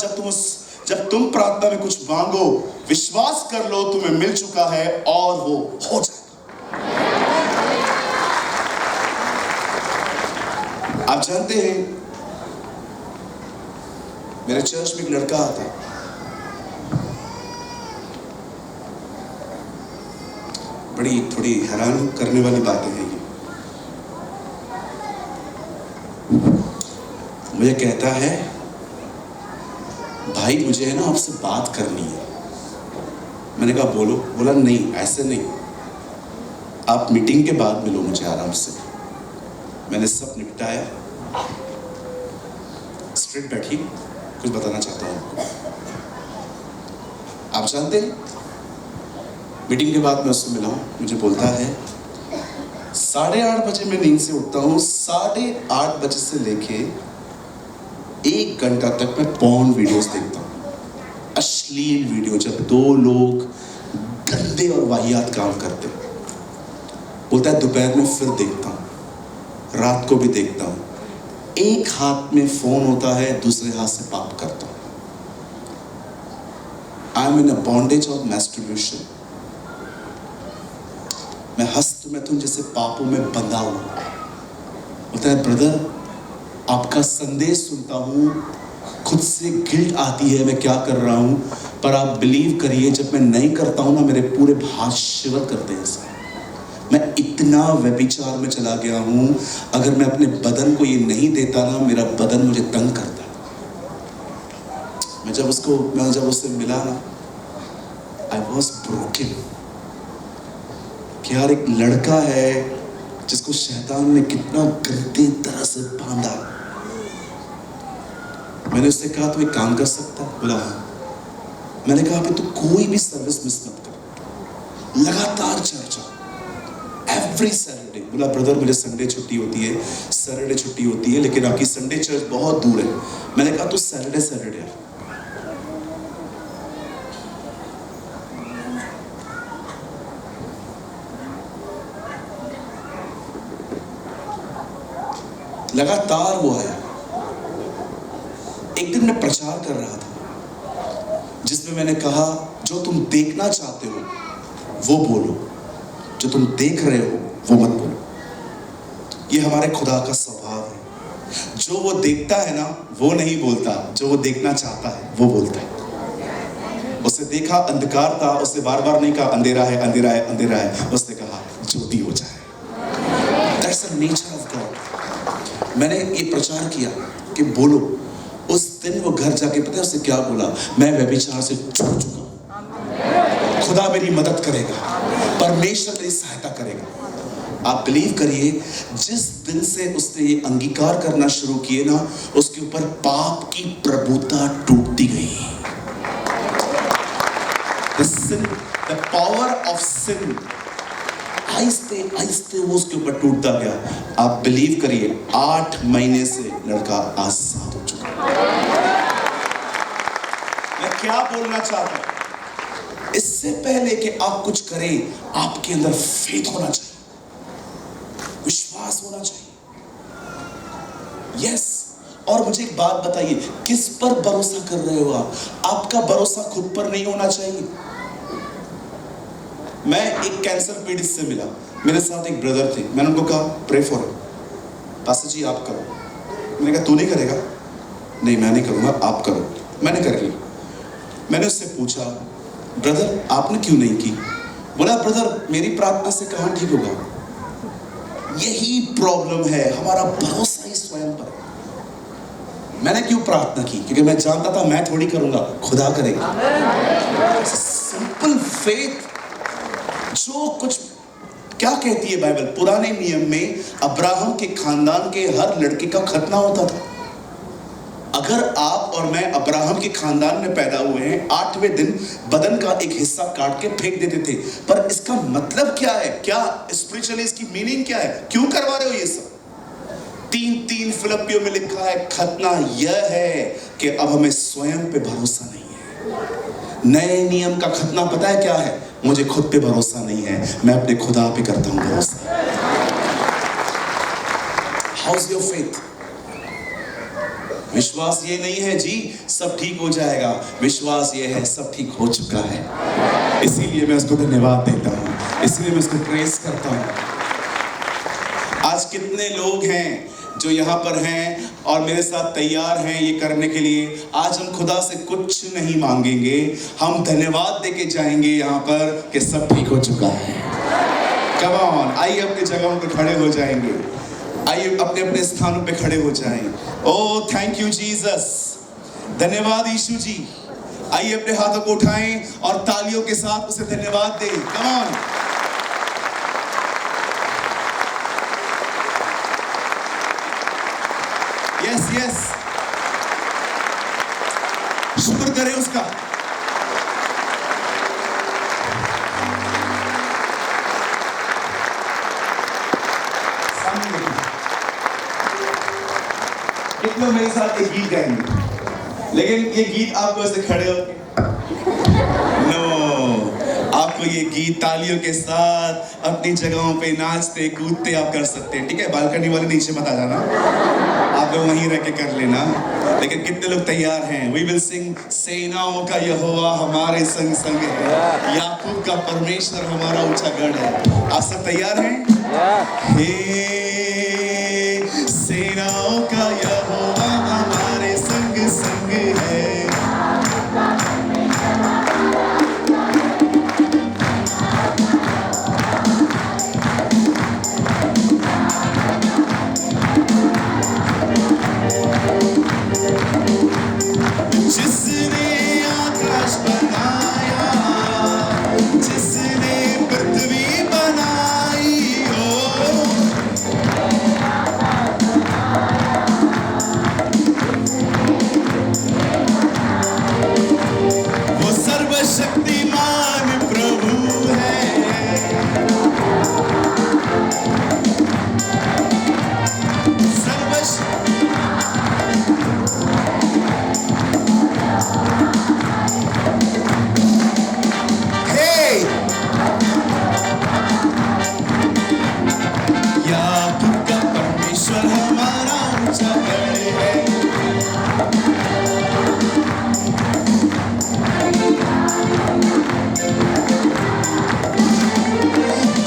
जब तुम प्रार्थना में कुछ मांगो, विश्वास कर लो तुम्हें मिल चुका है और वो हो जाएगा। आप जानते हैं, मेरे चर्च में एक लड़का आता है, बड़ी थोड़ी हैरान करने वाली बातें हैं ये। मुझे कहता है, भाई मुझे है ना आपसे बात करनी है। मैंने कहा बोलो। बोला नहीं ऐसे नहीं, आप मीटिंग के बाद मिलो मुझे आराम से। मैंने सब निपटाया, स्ट्रेट बैठी, कुछ बताना चाहता हूँ आपको। आप जानते हैं, मीटिंग के बाद मैं उससे मिला हूँ, मुझे बोलता है 8:30 बजे मैं नींद से उठता हूँ, 8:30 बजे से लेके 1 घंटा तक मैं पॉर्न वीडियोस देखता हूँ, अश्लील वीडियो, जब 2 लोग गंदे और वाहियात काम करते हैं। बोलता है दोपहर में फिर देखता हूँ, रात को भी देखता हूँ। एक हाथ में फोन होता है, दूसरे हाथ से पाप करता हूँ। I am in a bondage of masturbation. मैं हस्तमैथुन जैसे पापों में बंधा हुआ। बोलता है ब्रदर, आपका संदेश सुनता हूँ, खुद से गिल्ट आती है मैं क्या कर रहा हूँ, पर आप बिलीव करिए जब मैं नहीं करता हूँ ना, मेरे पूरे हाथ शिवर करते हैं। मैं इतना व्यभिचार में चला गया हूँ, अगर मैं अपने बदन को ये नहीं देता ना, मेरा बदन मुझे तंग करता है। मैं जब उससे मिला ना, आई वॉज ब्रोकन कि यार एक लड़का है जिसको शैतान ने कितना गंदे तरह से बांधा। मैंने उससे कहा तू एक काम कर सकता है? बोला हाँ। मैंने कहा अभी तू कोई भी सर्विस मिस मत कर, लगातार चर्चा, एवरी सैटरडे। बोला ब्रदर मुझे संडे छुट्टी होती है, सैटरडे छुट्टी होती है, लेकिन आपकी संडे चर्च बहुत दूर है। मैंने कहा तू सैटरडे लगातार वो आया। एक दिन मैं प्रचार कर रहा था जिसमें मैंने कहा जो तुम देखना चाहते हो वो बोलो, जो तुम देख रहे हो वो मत बोलो। ये हमारे खुदा का स्वभाव है। जो वो देखता है ना वो नहीं बोलता, जो वो देखना चाहता है वो बोलता है। उसने देखा अंधकार था, उसने बार बार नहीं कहा अंधेरा है अंधेरा है अंधेरा है, उसने कहा ज्योति हो जाए। That's the nature of God. मैंने ये प्रचार किया कि बोलो। उस दिन वो घर जाके पता है उससे क्या बोला? मैं व्यभिचार से छूट चुका हूं, खुदा मेरी मदद करेगा, परमेश्वर मेरी सहायता करेगा। आप बिलीव करिए, जिस दिन से उसने ये अंगीकार करना शुरू किए ना, उसके ऊपर पाप की प्रभुता टूटती गई। The power of sin आहिस्ते आहिस्ते वो उसके ऊपर टूटता गया। आप बिलीव करिए 8 महीने से लड़का आजाद हो चुका। मैं क्या बोलना चाहता हूं, इससे पहले कि आप कुछ करें, आपके अंदर फेथ होना चाहिए, विश्वास होना चाहिए। यस। और मुझे एक बात बताइए, किस पर भरोसा कर रहे हो आप? आपका भरोसा खुद पर नहीं होना चाहिए। मैं एक कैंसर पीड़ित से मिला, मेरे साथ एक ब्रदर थे। मैंने उनको कहा प्रे फॉर हिम। पास्टर जी आप करो। मैंने कहा तू नहीं करेगा? नहीं मैं नहीं करूँगा, आप करो। मैंने कर लिया। मैंने उससे पूछा ब्रदर आपने क्यों नहीं की? बोला ब्रदर मेरी प्रार्थना से कहाँ ठीक होगा। यही प्रॉब्लम है, हमारा भरोसा ही स्वयं पर। मैंने क्यों प्रार्थना की? क्योंकि मैं जानता था मैं थोड़ी करूँगा, खुदा करेगा। Simple faith. जो कुछ क्या कहती है बाइबल? पुराने नियम में अब्राहम के खानदान के हर लड़के का खतना होता था। अगर आप और मैं अब्राहम के खानदान में पैदा हुए हैं, 8वें दिन बदन का एक हिस्सा काट के फेंक देते थे। पर इसका मतलब क्या है? क्या स्पिरिचुअली इसकी मीनिंग क्या है? क्यों करवा रहे हो ये सब? 3 फिलिपियों में लिखा है, खतना यह है कि अब हमें स्वयं पे भरोसा नहीं है। नए नियम का खतना पता है क्या है? मुझे खुद पे भरोसा नहीं है, मैं अपने खुदा पे करता हूं भरोसा। House your faith? विश्वास ये नहीं है जी सब ठीक हो जाएगा, विश्वास ये है सब ठीक हो चुका है। इसीलिए मैं उसको धन्यवाद देता हूं, इसीलिए मैं उसको प्रेज करता हूं। आज कितने लोग हैं जो यहाँ पर हैं और मेरे साथ तैयार हैं ये करने के लिए। आज हम खुदा से कुछ नहीं मांगेंगे, हम धन्यवाद देके जाएंगे यहाँ पर कि सब ठीक हो चुका है। कम ऑन, आइए अपनी जगहों पे खड़े हो जाएंगे, आइए अपने अपने स्थानों पे खड़े हो जाएं। ओह थैंक यू जीसस, धन्यवाद यीशु जी। आइए अपने हाथों को उठाएं और तालियों के साथ उसे धन्यवाद दें। कम ऑन, यस यस, शुक्र करें उसका। सामने देखिए, कितने मेरे साथ एक गीत गाएंगे, लेकिन ये गीत आपको ऐसे खड़े होके आपको ये गीत तालियों के साथ अपनी जगहों पे नाचते कूदते आप कर सकते हैं। ठीक है, बालकनी वाले नीचे मत आ जाना, आप लोग वहीं रह के कर लेना। लेकिन कितने लोग तैयार हैं? वी विल सिंग, सेनाओं का यहोवा हमारे संग संग है, याकूब का परमेश्वर हमारा ऊंचा गढ़ है। आप सब तैयार हैं? हे सेनाओं का यहोवा हमारे संग संग है। जिसने आकाश बनाया, जिसने पृथ्वी बनाई हो, वो सर्वशक्तिमान प्रभु है। याकूब का परमेश्वर हमारा ऊंचा गढ़ है।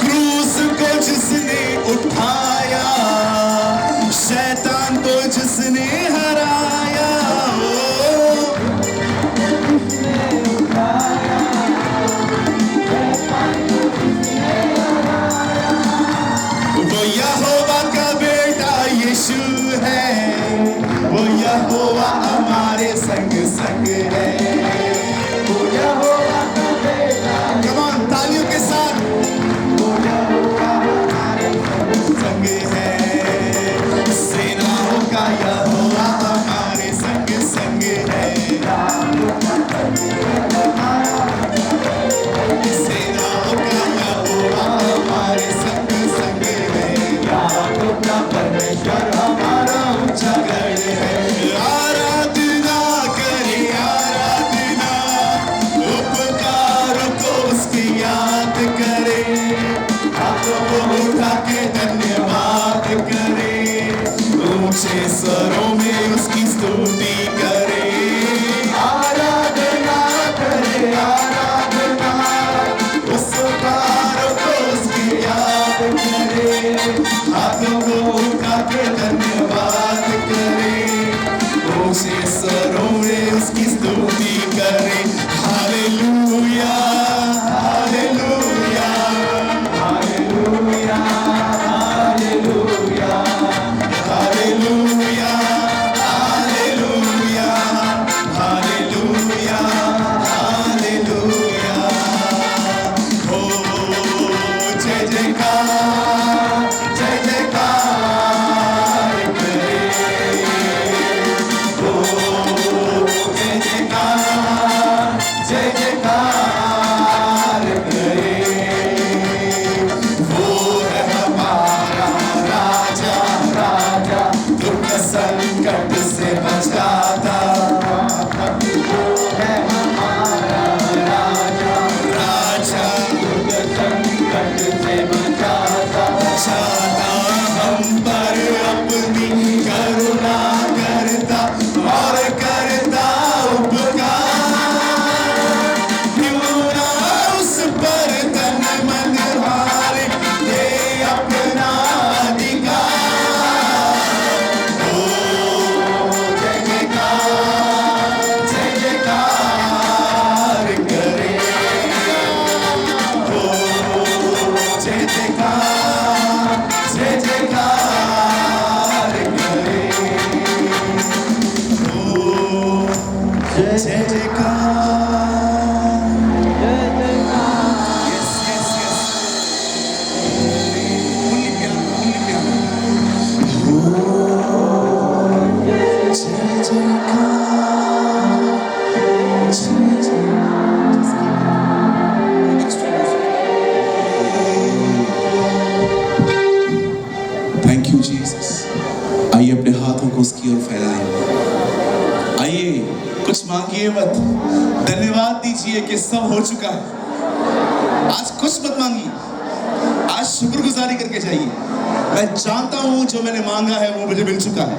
क्रूस को जिसने उठाया, शैतान को जिसने हराया, वो यहोवा का बेटा यीशु है, वो यहोवा हमारे संग संग है, वो यहोवा का बेटा। कम ऑन, तालियों के साथ, वो यहोवा हमारे संग है, सेनाओं का यहोवा हमारे संग संग है, सेनाओं का यहोवा हमारे संग संग है, याकूब का परमेश्वर हमारा ऊंचा गढ़ है। आराधना जय जयकार। Yes yes yes, only piano, only piano। ओ जय जयकार, जय जयकार। Thank you Jesus. आइए अपने हाथों को उसकी ओर फैलाएं। आइए कुछ मांगिए मत, धन्यवाद दीजिए कि सब हो चुका है। आज कुछ मत मांगिए, आज शुक्रगुजारी करके जाइए। मैं जानता हूं जो मैंने मांगा है वो मुझे मिल चुका है,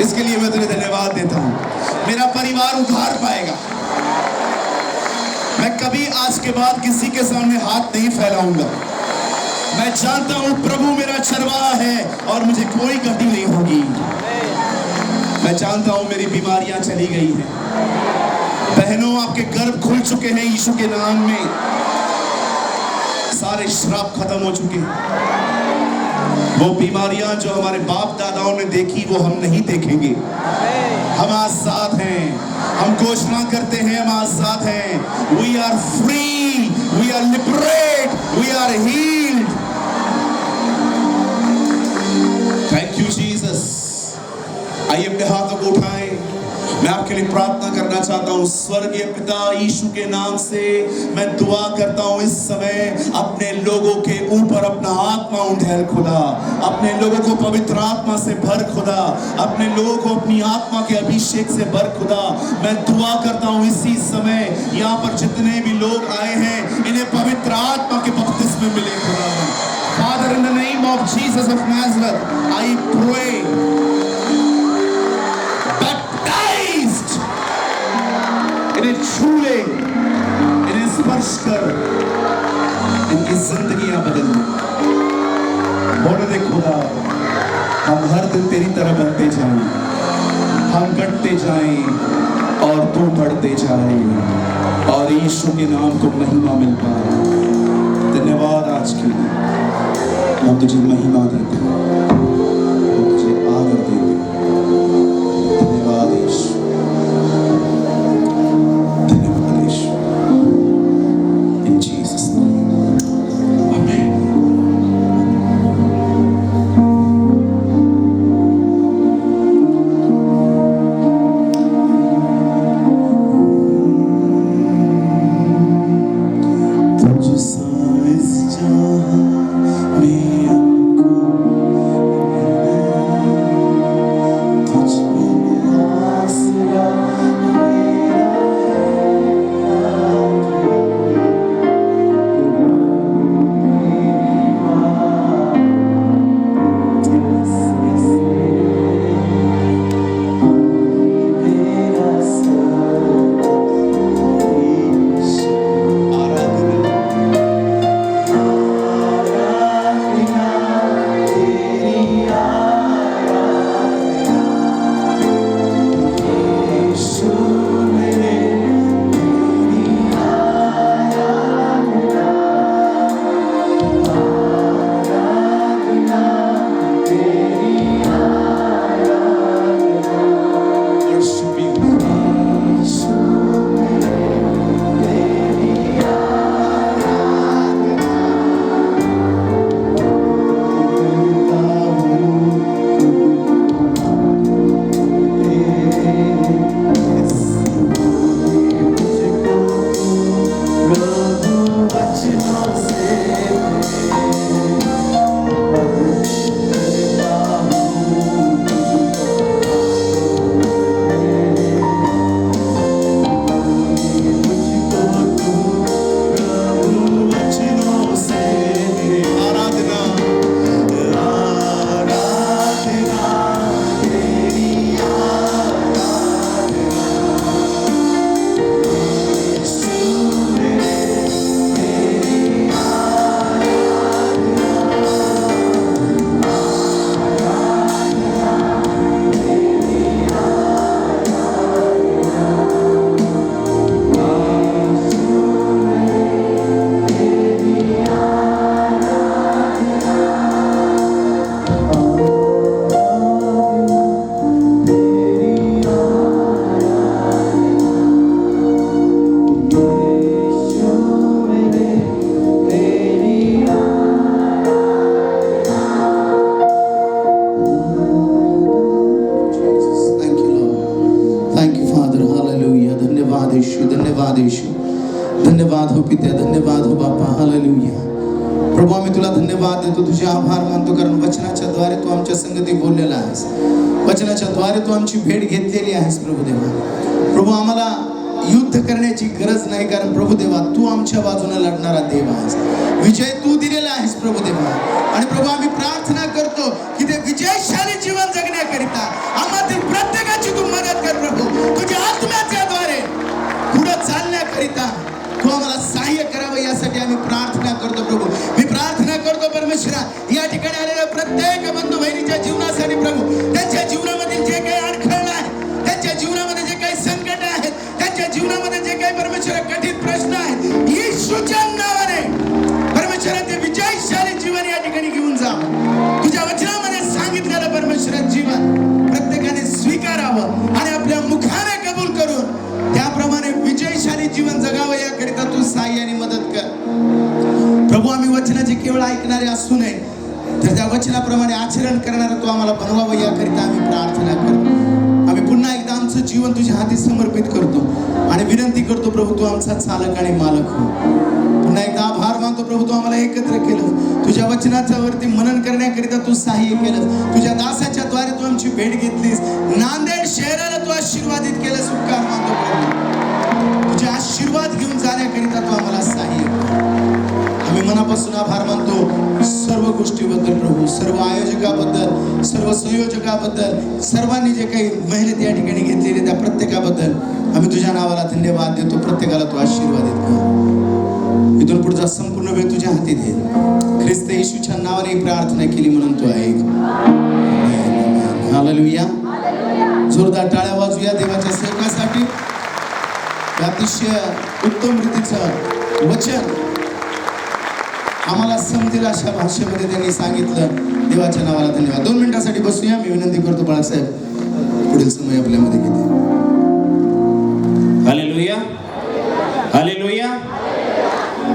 इसके लिए मैं तुझे धन्यवाद देता हूं। मेरा परिवार उद्धार पाएगा। मैं कभी आज के बाद किसी के सामने हाथ नहीं फैलाऊंगा। मैं जानता हूं प्रभु मेरा चरवाहा है और मुझे कोई गति नहीं होगी। मैं जानता हूं मेरी बीमारियां चली गई हैं। बहनों, आपके गर्भ खुल चुके हैं यीशु के नाम में। सारे श्राप खत्म हो चुके हैं। वो बीमारियां जो हमारे बाप दादाओं ने देखी वो हम नहीं देखेंगे। हम आजाद हैं। हम घोषणा करते हैं हम आजाद हैं। We are free, we are liberate, we are healed. Thank you Jesus. आइए अपने हाथों को उठाएं। मैं आपके लिए प्रार्थना करना चाहता हूं। स्वर्गीय पिता, यीशु के नाम से मैं दुआ करता हूं इस समय अपने लोगों के ऊपर अपना आत्मा उंडेल खुदा। अपने लोगों को पवित्र आत्मा से भर खुदा। अपने लोगों को अपनी आत्मा के अभिषेक से भर खुदा। मैं दुआ करता हूं इसी समय यहाँ पर जितने भी लोग आए हैं इन्हें पवित्र आत्मा के बपतिस्मे मिले खुदा। Father, in the name of Jesus of Nazareth, I pray, baptized, इन्हें छू ले, इन्हें स्पर्श कर, इनकी जिंदगियां बदल दे। बोल दे खुदा, हम हर दिन तेरी तरह बनते जाएं, हम घटते जाएं और तू बढ़ते जाए और यीशु के नाम को महिमा मिल पाए। धन्यवाद आज के लिए। हम तुझे महिमा देते हैं, हम तुझे आदर देते हैं। धन्यवाद यीशु, धन्यवाद यीशु। इन जीसस नेम, आमीन। तुझ सा इस जहां में यीशु, धन्यवाद यीशु, धन्यवाद हो पित्या, धन्यवाद हो बापा, हालेलुया. प्रभू आम्ही तुला धन्यवाद देतो, तुझे आभार मानतो, कारण वचनाच्या द्वारे तू आमच्या संगती बोललेला आहेस, वचनाच्या द्वारे तू आमची भेट घेतलेली आहेस प्रभू देवा. प्रभू आम्हाला युद्ध करण्याची गरज नाही, कारण प्रभू देवा तू आमच्या बाजूने लढणारा देव आहेस, विजय तू दिलेला आहेस प्रभू देवा. आणि प्रभू आम्ही प्रार्थना करतो की ते विजयशाली जीवन जगण्याकरिता आम्हातील प्रत्येकाची तू मदत कर प्रभू, तुझ्या आत्म्याच्या द्वारे पुढे चालण्याकरिता तू आम्हाला सहाय्य करावं, यासाठी आम्ही प्रार्थना करतो प्रभू. मी प्रार्थना करतो परमेश्वरा, या ठिकाणी आलेल्या प्रत्येक बंधू बहिणीच्या जीवनासाठी प्रभू, त्यांच्या जीवनामधील जे काही अडखळ आहे, त्यांच्या जीवनामध्ये जे काही संकट आहेत, त्यांच्या जीवनामध्ये जे काही परमेश्वरा कठीण प्रश्न आहेत, येशूच्या नावाने परमेश्वरा ते विजयशाली जीवन या ठिकाणी घेऊन जा. तुझ्या वचनामध्ये सांगितलेलं परमेश्वरा जीवन प्रत्येकाने स्वीकारावं आणि आपल्या मुखाने कबूल करून त्याप्रमाणे विजयशाली जीवन जगावं, याकरिता तू सहाय्य आणि मदत कर प्रभू. आम्ही वचनाचे केवळ ऐकणारे असू नये, तर त्या वचनाप्रमाणे आचरण करणारं तू आम्हाला बनवावं, याकरिता आम्ही प्रार्थना करतो. आम्ही पुन्हा एकदा आमचं जीवन तुझ्या हाती समर्पित करतो आणि विनंती करतो प्रभू, तू आमचा चालक आणि मालक हो. पुन्हा एकदा आभार मानतो प्रभू, तू आम्हाला एकत्र केलं, तुझ्या वचनाच्या वरती मनन करण्याकरिता तू सहाय्य केलं, तुझ्या दासाच्या द्वारे तू आमची भेट घेतलीस, नांदेड शहराला तू आशीर्वादित केलं. उपकार मानतो प्रभू, तुझे आशीर्वाद घेऊन जाण्याकरिता तू आम्हाला सहाय्य कर. आम्ही मनापासून आभार मानतो सर्व गोष्टीबद्दल प्रभू, सर्व आयोजकाबद्दल, सर्व संयोजकाबद्दल, सर्वांनी जे काही मेहनत या ठिकाणी घेतलेली त्या प्रत्येकाबद्दल आम्ही तुझ्या नावाला धन्यवाद देतो. प्रत्येकाला तू आशीर्वादित कर. इथून पुढचा संपूर्ण वेळ तुझ्या हाती दे. ख्रिस्त येशूच्या नावाने प्रार्थना केली म्हणून तू ऐक. हालेलुया. जोरदार टाळ्या वाजूया देवाच्या सेवकासाठी. अतिशय उत्तम रीतीचं वचन आम्हाला समजेल अशा भाषेमध्ये त्यांनी सांगितलं. देवाच्या नावाला धन्यवाद. 2 मिनिटासाठी बसूया. मी विनंती करतो बाळासाहेब पुढील समय आपल्यामध्ये घेते. Hallelujah, hallelujah.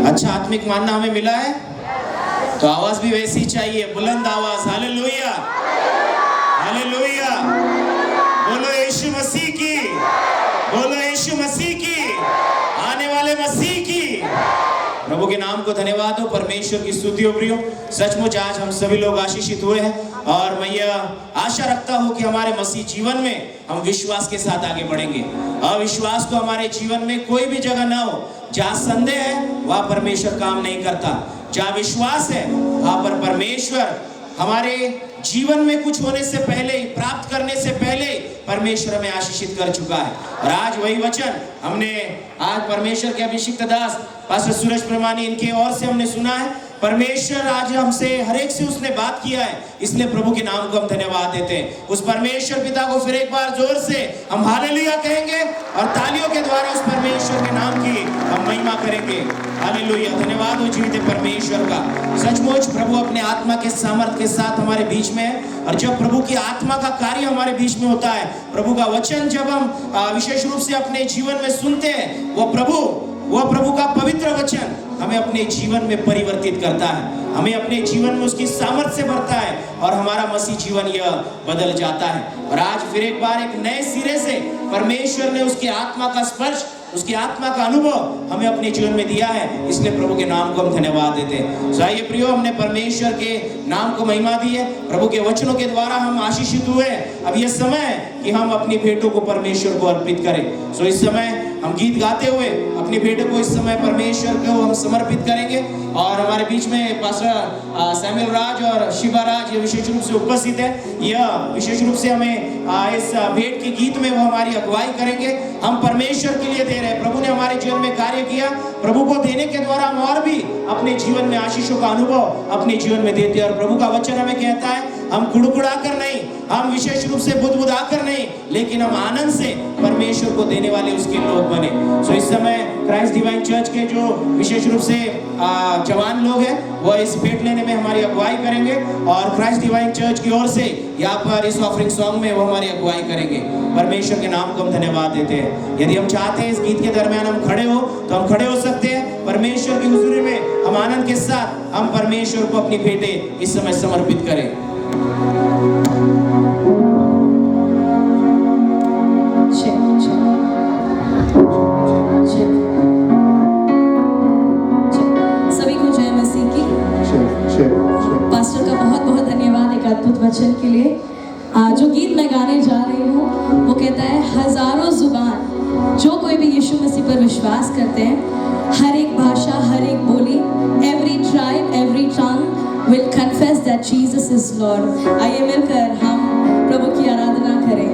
अच्छा आत्मिक मानना हमें मिला है, तो आवाज भी वैसी चाहिए, बुलंद आवाज. Hallelujah, hallelujah. बोलो यीशु मसीह की, बोलो यीशु मसीह की, आने वाले मसीह की. प्रभु के नाम को धन्यवाद हो, परमेश्वर की स्तुति हो. प्रियो, सचमुच आज हम सभी लोग आशीषित हुए हैं और मैं यह आशा रखता हूं कि हमारे मसीह जीवन में हम विश्वास के साथ आगे बढ़ेंगे. अविश्वास को हमारे जीवन में कोई भी जगह ना हो. जहाँ संदेह है वहाँ परमेश्वर काम नहीं करता, जहाँ विश्वास है वहाँ पर परमेश्वर हमारे जीवन में कुछ होने से पहले, प्राप्त करने से पहले परमेश्वर हमें आशीषित कर चुका है. और आज वही वचन हमने आज परमेश्वर के अभिषिक्त दास पास्टर सूरज प्रमाणी इनके ओर से हमने सुना है. परमेश्वर आज हमसे हर एक से उसने बात किया है, इसलिए प्रभु के नाम को हम धन्यवाद देते हैं. उस परमेश्वर पिता को फिर एक बार जोर से हम हालेलुया कहेंगे और तालियों के द्वारा उस परमेश्वर के नाम की हम महिमा करेंगे. हालेलुया. धन्यवाद हो जीवित परमेश्वर का. सचमुच प्रभु अपने आत्मा के सामर्थ्य के साथ हमारे बीच में है. और जब प्रभु की आत्मा का कार्य हमारे बीच में होता है, प्रभु का वचन जब हम विशेष रूप से अपने जीवन में सुनते हैं, वह प्रभु का पवित्र वचन हमें अपने जीवन में परिवर्तित करता है, हमें अपने जीवन में उसकी सामर्थ्य से भरता है और हमारा मसीह जीवन यह बदल जाता है. और आज फिर एक बार एक नए सिरे से परमेश्वर ने उसकी आत्मा का स्पर्श, उसकी आत्मा का अनुभव हमें अपने जीवन में दिया है, इसलिए प्रभु के नाम को हम धन्यवाद देते हैं. सो आइए प्रियो, हमने परमेश्वर के नाम को महिमा दी है, प्रभु के वचनों के द्वारा हम आशीषित हुए. अब यह समय है कि हम अपनी भेंटों को परमेश्वर को अर्पित करें. सो इस समय हम गीत गाते हुए अपनी भेंटों को इस समय परमेश्वर को हम समर्पित करेंगे. और हमारे बीच में पास्टर सैमुअल राज और शिवा राज ये विशेष रूप से उपस्थित है. यह विशेष रूप से हमें इस भेंट के गीत में वो हमारी अगुवाई करेंगे. हम परमेश्वर के लिए दे रहे हैं. प्रभु ने हमारे जीवन में कार्य किया, प्रभु को देने के द्वारा हम और भी अपने जीवन में आशीषों का अनुभव अपने जीवन में देते हैं. और प्रभु का वचन हमें कहता है, हम कुड़कुड़ा कर नहीं, हम विशेष रूप से बुदबुदा कर नहीं, लेकिन हम आनंद से परमेश्वर को देने वाले उसके लोग बने. सो इस समय क्राइस्ट डिवाइन चर्च के जो विशेष रूप से जवान लोग हैं वह इस भेंट लेने में हमारी अगुवाई करेंगे. और क्राइस्ट डिवाइन चर्च की ओर से यहाँ पर इस ऑफरिंग सॉन्ग में वो हमारी अगुवाई करेंगे. परमेश्वर के नाम को हम धन्यवाद देते हैं. यदि हम चाहते हैं इस गीत के दरमियान हम खड़े हो तो हम खड़े हो सकते हैं. परमेश्वर की हुजूरी में हम आनंद के साथ हम परमेश्वर को अपनी भेंटें इस समय समर्पित करें. check. के लिए। जो गीत मैं गाने जा रही हूँ वो कहता है, हजारों जुबान जो कोई भी यीशु मसीह पर विश्वास करते हैं, हर एक भाषा, हर एक बोली, every tribe, every tongue will confess that Jesus is Lord. आइए मिलकर हम प्रभु की आराधना करें।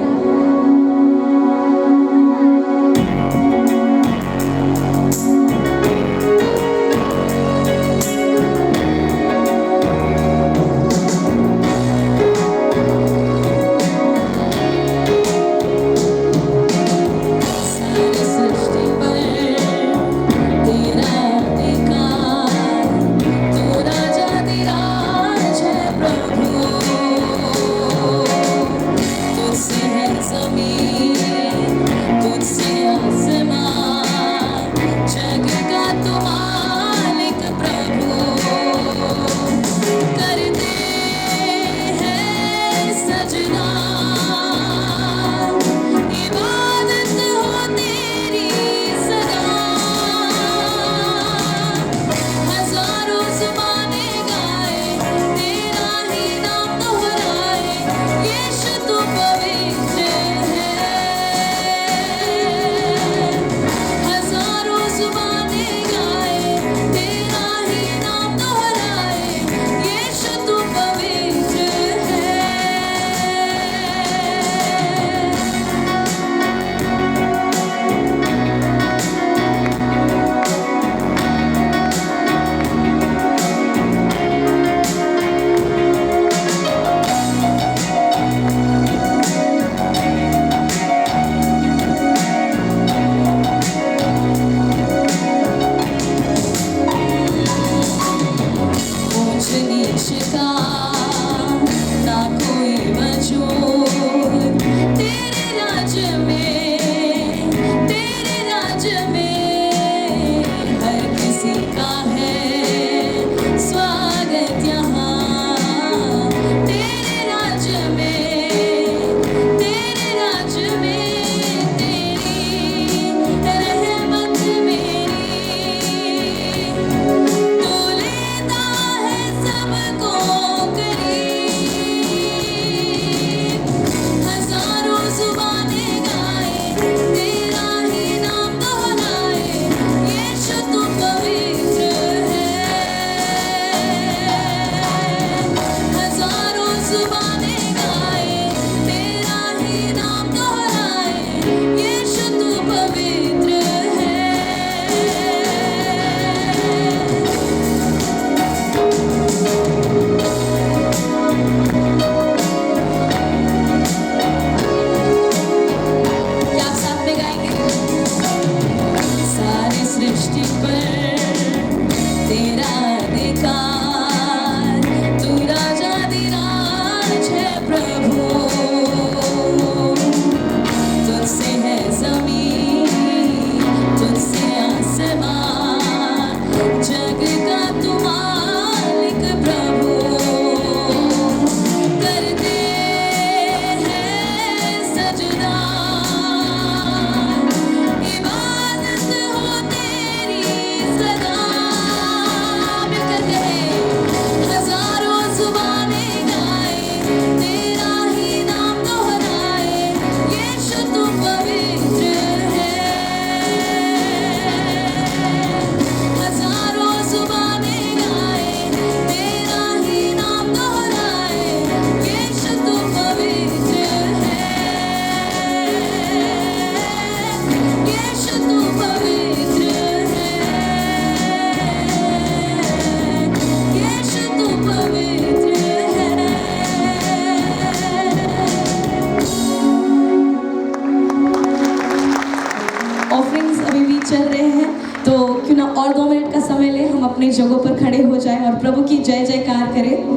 और 2 मिनट का समय ले हम अपनी जगहों पर खड़े हो जाएं और प्रभु की जय जयकार करें।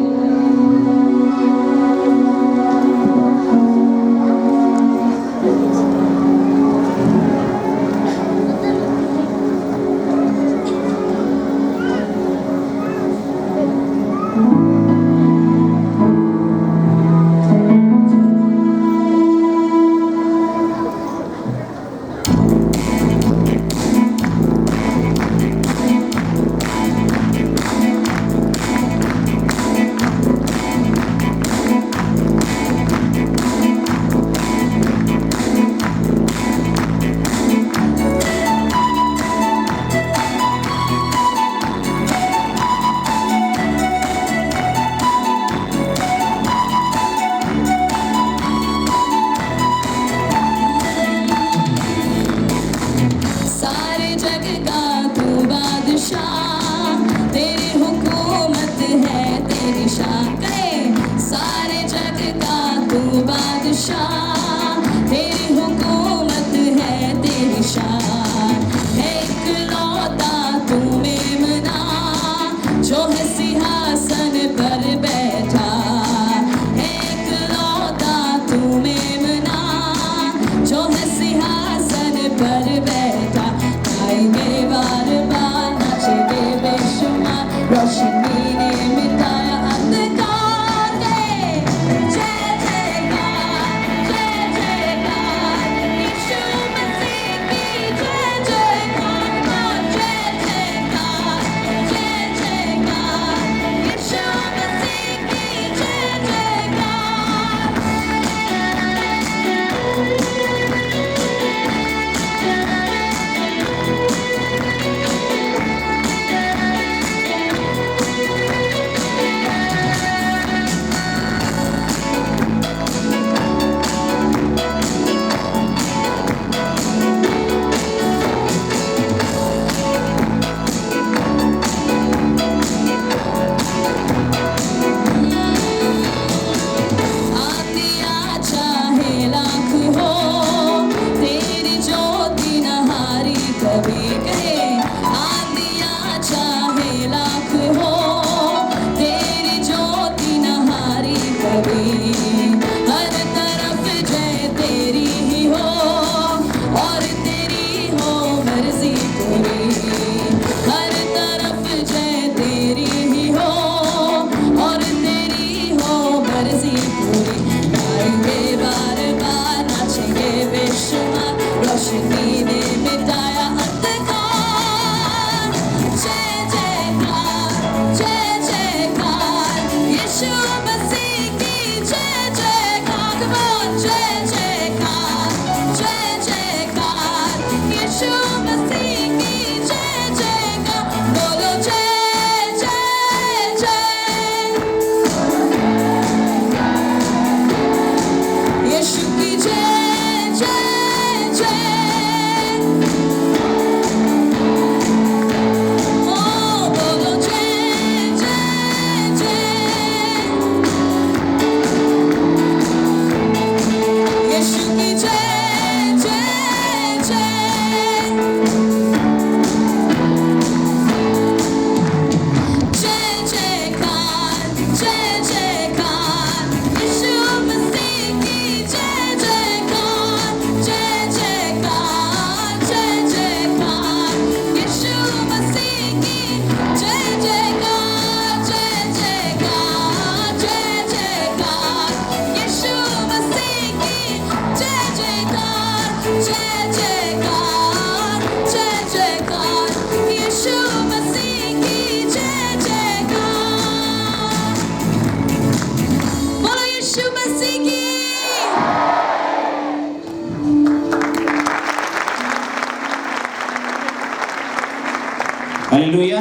हालेलुया।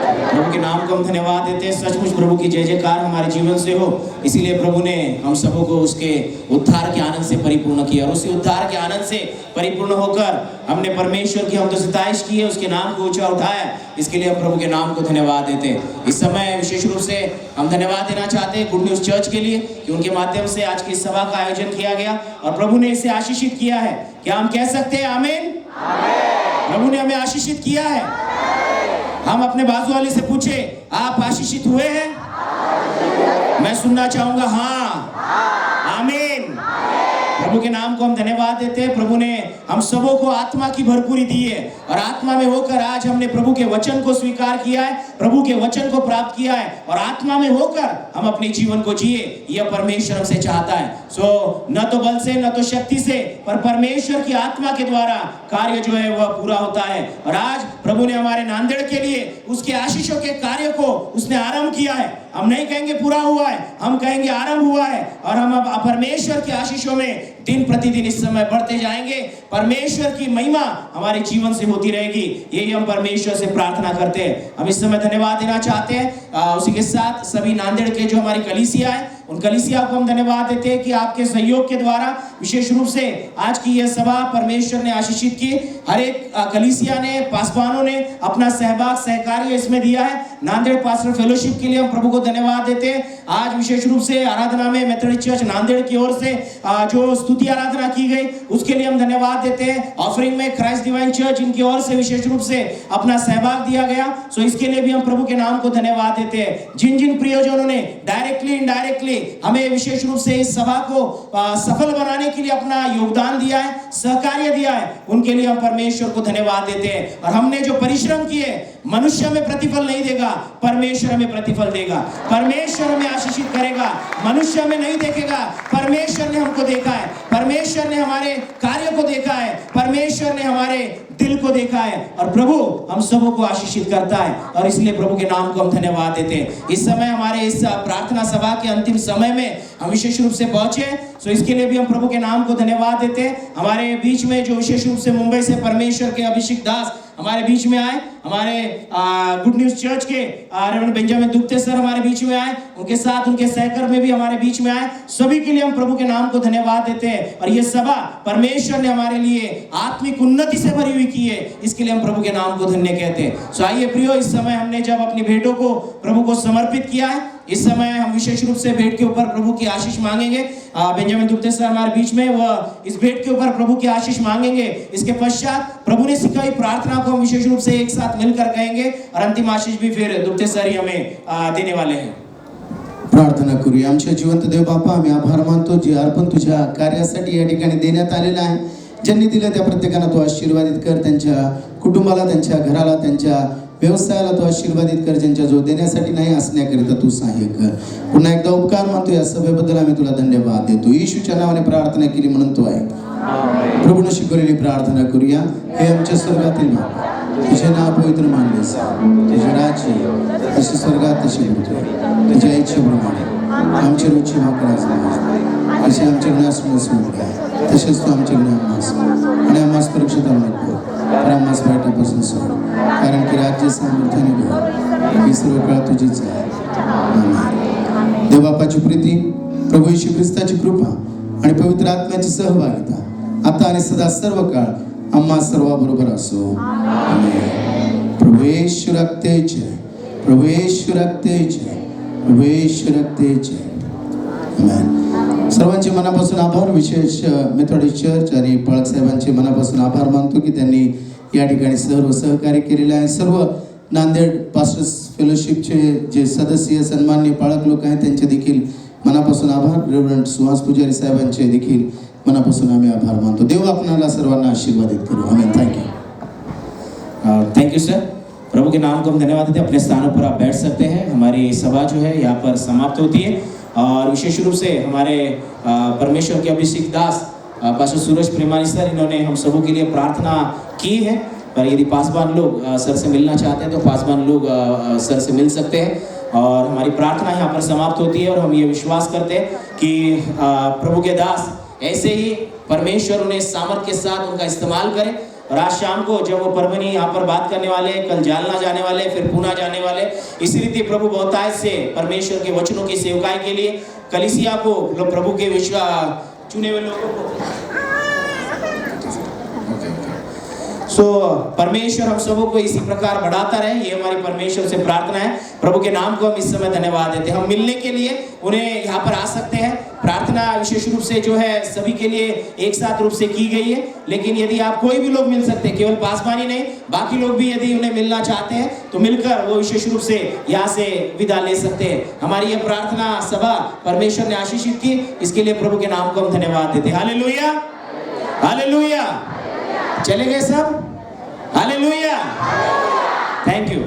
प्रभु के नाम को हम धन्यवाद देते हैं। सचमुच प्रभु की जय जयकार हमारे जीवन से हो, इसीलिए प्रभु ने हम सबों को उसके उद्धार के आनंद से परिपूर्ण किया और उसी उद्धार के आनंद से परिपूर्ण होकर हमने परमेश्वर की हम तो सताइश की है, उसके नाम को ऊंचा उठाया। इसके लिए हम प्रभु के नाम को धन्यवाद देते हैं। इस समय विशेष रूप से हम धन्यवाद देना चाहते हैं गुड न्यूज चर्च के लिए कि उनके माध्यम से आज की सभा का आयोजन किया गया और प्रभु ने इसे आशीषित किया है। क्या हम कह सकते हैं आमीन? प्रभु ने हमें आशीषित किया है। हम अपने बाजू वाले से पूछे, आप आशीषित हुए हैं? मैं सुनना चाहूंगा हाँ, आमीन। प्रभु के नाम को हम धन्यवाद देते हैं। प्रभु ने हम सबों को आत्मा की भरपूरी दी है और आत्मा में होकर आज हमने प्रभु के वचन को स्वीकार किया है, प्रभु के वचन को प्राप्त किया है और आत्मा में होकर हम अपने जीवन को जिए। यह परमेश्वर हमसे चाहता है। सो न तो बल से न तो शक्ति से, पर परमेश्वर की आत्मा के द्वारा कार्य जो है वह पूरा होता है। और आज प्रभु ने हमारे नांदेड़ के लिए उसके आशीषों के कार्य को उसने आरंभ किया है। हम नहीं कहेंगे पूरा हुआ है, हम कहेंगे आरंभ हुआ है और हम अब परमेश्वर के आशीषों में दिन प्रतिदिन इस समय बढ़ते जाएंगे। परमेश्वर की महिमा हमारे जीवन से होती रहेगी, यही हम परमेश्वर से प्रार्थना करते हैं। हम इस समय धन्यवाद देना चाहते हैं उसी के साथ सभी नांदेड़ के जो हमारी कलीसिया है, उन कलीसिया को हम धन्यवाद देते हैं कि आपके सहयोग के द्वारा विशेष रूप से आज की यह सभा परमेश्वर ने आशीषित की। हर एक कलीसिया ने, पासवानों ने अपना सहभाग सहकार्य इसमें दिया है। नांदेड़ पास्टर फेलोशिप के लिए हम प्रभु को धन्यवाद देते हैं। आज विशेष रूप से आराधना में मेथोडिस्ट चर्च नांदेड़ की ओर से जो स्तुति आराधना की गई उसके लिए हम धन्यवाद देते हैं। ऑफरिंग में क्राइस्ट डिवाइन चर्च इनकी ओर से विशेष रूप से अपना सहभाग दिया गया, सो इसके लिए भी हम प्रभु के नाम को धन्यवाद देते हैं। जिन जिन प्रियजनों ने डायरेक्टली इनडायरेक्टली हमें विशेष रूप से इस सभा को सफल बनाने के लिए अपना योगदान दिया है, सहकार्य दिया है, उनके लिए हम परमेश्वर को धन्यवाद देते हैं। और हमने जो परिश्रम किए, मनुष्य हमें प्रतिफल नहीं देगा, परमेश्वर हमें प्रतिफल देगा। परमेश्वर हमें आशीषित करेगा, मनुष्य हमें नहीं देखेगा। परमेश्वर ने हमको देखा है, परमेश्वर ने हमारे कार्य को देखा है, परमेश्वर ने हमारे दिल को देखा है और प्रभु हम सबों को आशीषित करता है और इसलिए प्रभु के नाम को हम धन्यवाद देते हैं। इस समय हमारे इस प्रार्थना सभा के अंतिम समय में हम विशेष रूप से पहुंचे, सो इसके लिए भी हम प्रभु के नाम को धन्यवाद देते हैं। हमारे बीच में जो विशेष रूप से मुंबई से परमेश्वर के अभिषेक दास हमारे बीच में आए, हमारे गुड न्यूज चर्च के रेवरेंड बेंजामिन दुप्ते सर हमारे बीच में आए, उनके साथ उनके सहकर में भी हमारे बीच में आए। सभी के लिए हम प्रभु के नाम को धन्यवाद देते हैं। और ये सभा परमेश्वर ने हमारे लिए आत्मिक उन्नति से भरी हुई की है, इसके लिए हम प्रभु के नाम को धन्य कहते हैं। सो आइए प्रियो, इस समय हमने जब अपनी भेंटों को प्रभु को समर्पित किया है, इस समय हम विशेष रूप से भेंट के ऊपर प्रभु की आशीष मांगेंगे। बेंजामिन दुप्ते सर हमारे बीच में, वह इस भेंट के ऊपर प्रभु की आशीष मांगेंगे। इसके पश्चात प्रभु ने सिखाई प्रार्थना को हम विशेष रूप से एक साथ मिलकर कहेंगे और अंतिम आशीष भी फिर दुप्ते सर ही हमें देने वाले हैं। प्रार्थना करूया। आमच्या जिवंत देव बापा, आम्ही आभार मानतो जे अर्पण तुझ्या कार्यासाठी या ठिकाणी देण्यात आलेलं आहे। ज्यांनी दिलं त्या प्रत्येकाला तू आशीर्वादित कर, त्यांच्या कुटुंबाला, त्यांच्या घराला, त्यांच्या व्यवसायाला तू आशीर्वादित कर, ज्यांच्या जो देण्यासाठी नाही असण्याकरिता तू सहाय्य कर। पुन्हा एकदा उपकार मानतो, या सभेबद्दल आम्ही तुला धन्यवाद देतो। येशूच्या नावाने प्रार्थना केली म्हणून तो आहे। प्रभूने शिकवलेली प्रार्थना करूया। हे आमच्या स्वर्गातील बापा, तुझे नाव पवित्र मानले जावे, तुझे राज्य जसे स्वर्गात तसे पृथ्वीवर, तुझ्या इच्छेप्रमाणे आमची रोजची भाकर आज दे, जसे आमचे गुन्हे सोडले तसेच तू आमचे गुन्हे माफ कर आणि आम्हास परीक्षेत आणू नको, तर आम्हास वाईटापासून सोड, कारण की राज्य, सामर्थ्य आणि बळ ही सर्व काळ तुझीच आहे। आमेन। देव बापाची प्रीती, प्रभू येशू ख्रिस्ताची कृपा आणि पवित्र आत्म्याची सहभागिता आता आणि सदा सर्व काळ आम्हा सर्वाबरोबर असो। आमेन। प्रभू येशू रक्ते जय, प्रभू येशू रक्ते जय, प्रभू येशू रक्ते जय। आमेन। सर्वांचे मनापासून आभार। विशेष मेथोडिस्ट चर्च आणि पळक साहेबांचे मनापासून आभार मानतो की त्यांनी या ठिकाणी सर्व सहकार्य केलेले आहे। सर्व नांदेड पास्टर्स फेलोशिपचे जे सदस्य, सन्माननीय पाळक लोक आहेत, त्यांचे देखील मनापासून आभार। रेव्हरंड सुहास पुजारी साहेबांचे देखील मनापासून आम्ही आभार मानतो। देव आपणाला सर्वांना आशीर्वादित करू। आमेन। Thank you sir. प्रभु के नाम को हम धन्यवाद देते हैं। अपने स्थानों पर आप बैठ सकते हैं। हमारी सभा जो है यहाँ पर समाप्त होती है और विशेष रूप से हमारे परमेश्वर के अभिषेक दास पास्टर सूरज प्रेमानी सर, इन्होंने हम सबों के लिए प्रार्थना की है। पर यदि पासवान लोग सर से मिलना चाहते हैं तो पासवान लोग सर से मिल सकते हैं और हमारी प्रार्थना यहाँ पर समाप्त होती है। और हम ये विश्वास करते हैं कि प्रभु के दास ऐसे ही परमेश्वर उन्हें सामर्थ के साथ उनका इस्तेमाल करे और आज शाम को जब वो परभनी यहाँ पर बात करने वाले, कल जालना जाने वाले, फिर पूना जाने वाले, इसी रीति प्रभु बहुतायत से परमेश्वर के वचनों की सेवकाई के लिए कलीसिया को, प्रभु के चुने हुए लोगों को परमेश्वर हम सबों को इसी प्रकार बढ़ाता रहे, ये हमारी परमेश्वर से प्रार्थना है। प्रभु के नाम को हम इस समय धन्यवाद देते हैं। हम मिलने के लिए उन्हें यहाँ पर आ सकते हैं। प्रार्थना विशेष रूप से जो है सभी के लिए एक साथ रूप से की गई है, लेकिन यदि आप कोई भी लोग मिल सकते हैं, केवल पासवानी नहीं, बाकी लोग भी यदि उन्हें मिलना चाहते हैं तो मिलकर वो विशेष रूप से यहाँ से विदा ले सकते हैं। हमारी ये प्रार्थना सभा परमेश्वर ने आशीषित की, इसके लिए प्रभु के नाम को हम धन्यवाद देते हैं। Hallelujah, hallelujah. चले गए सब? Hallelujah, thank you.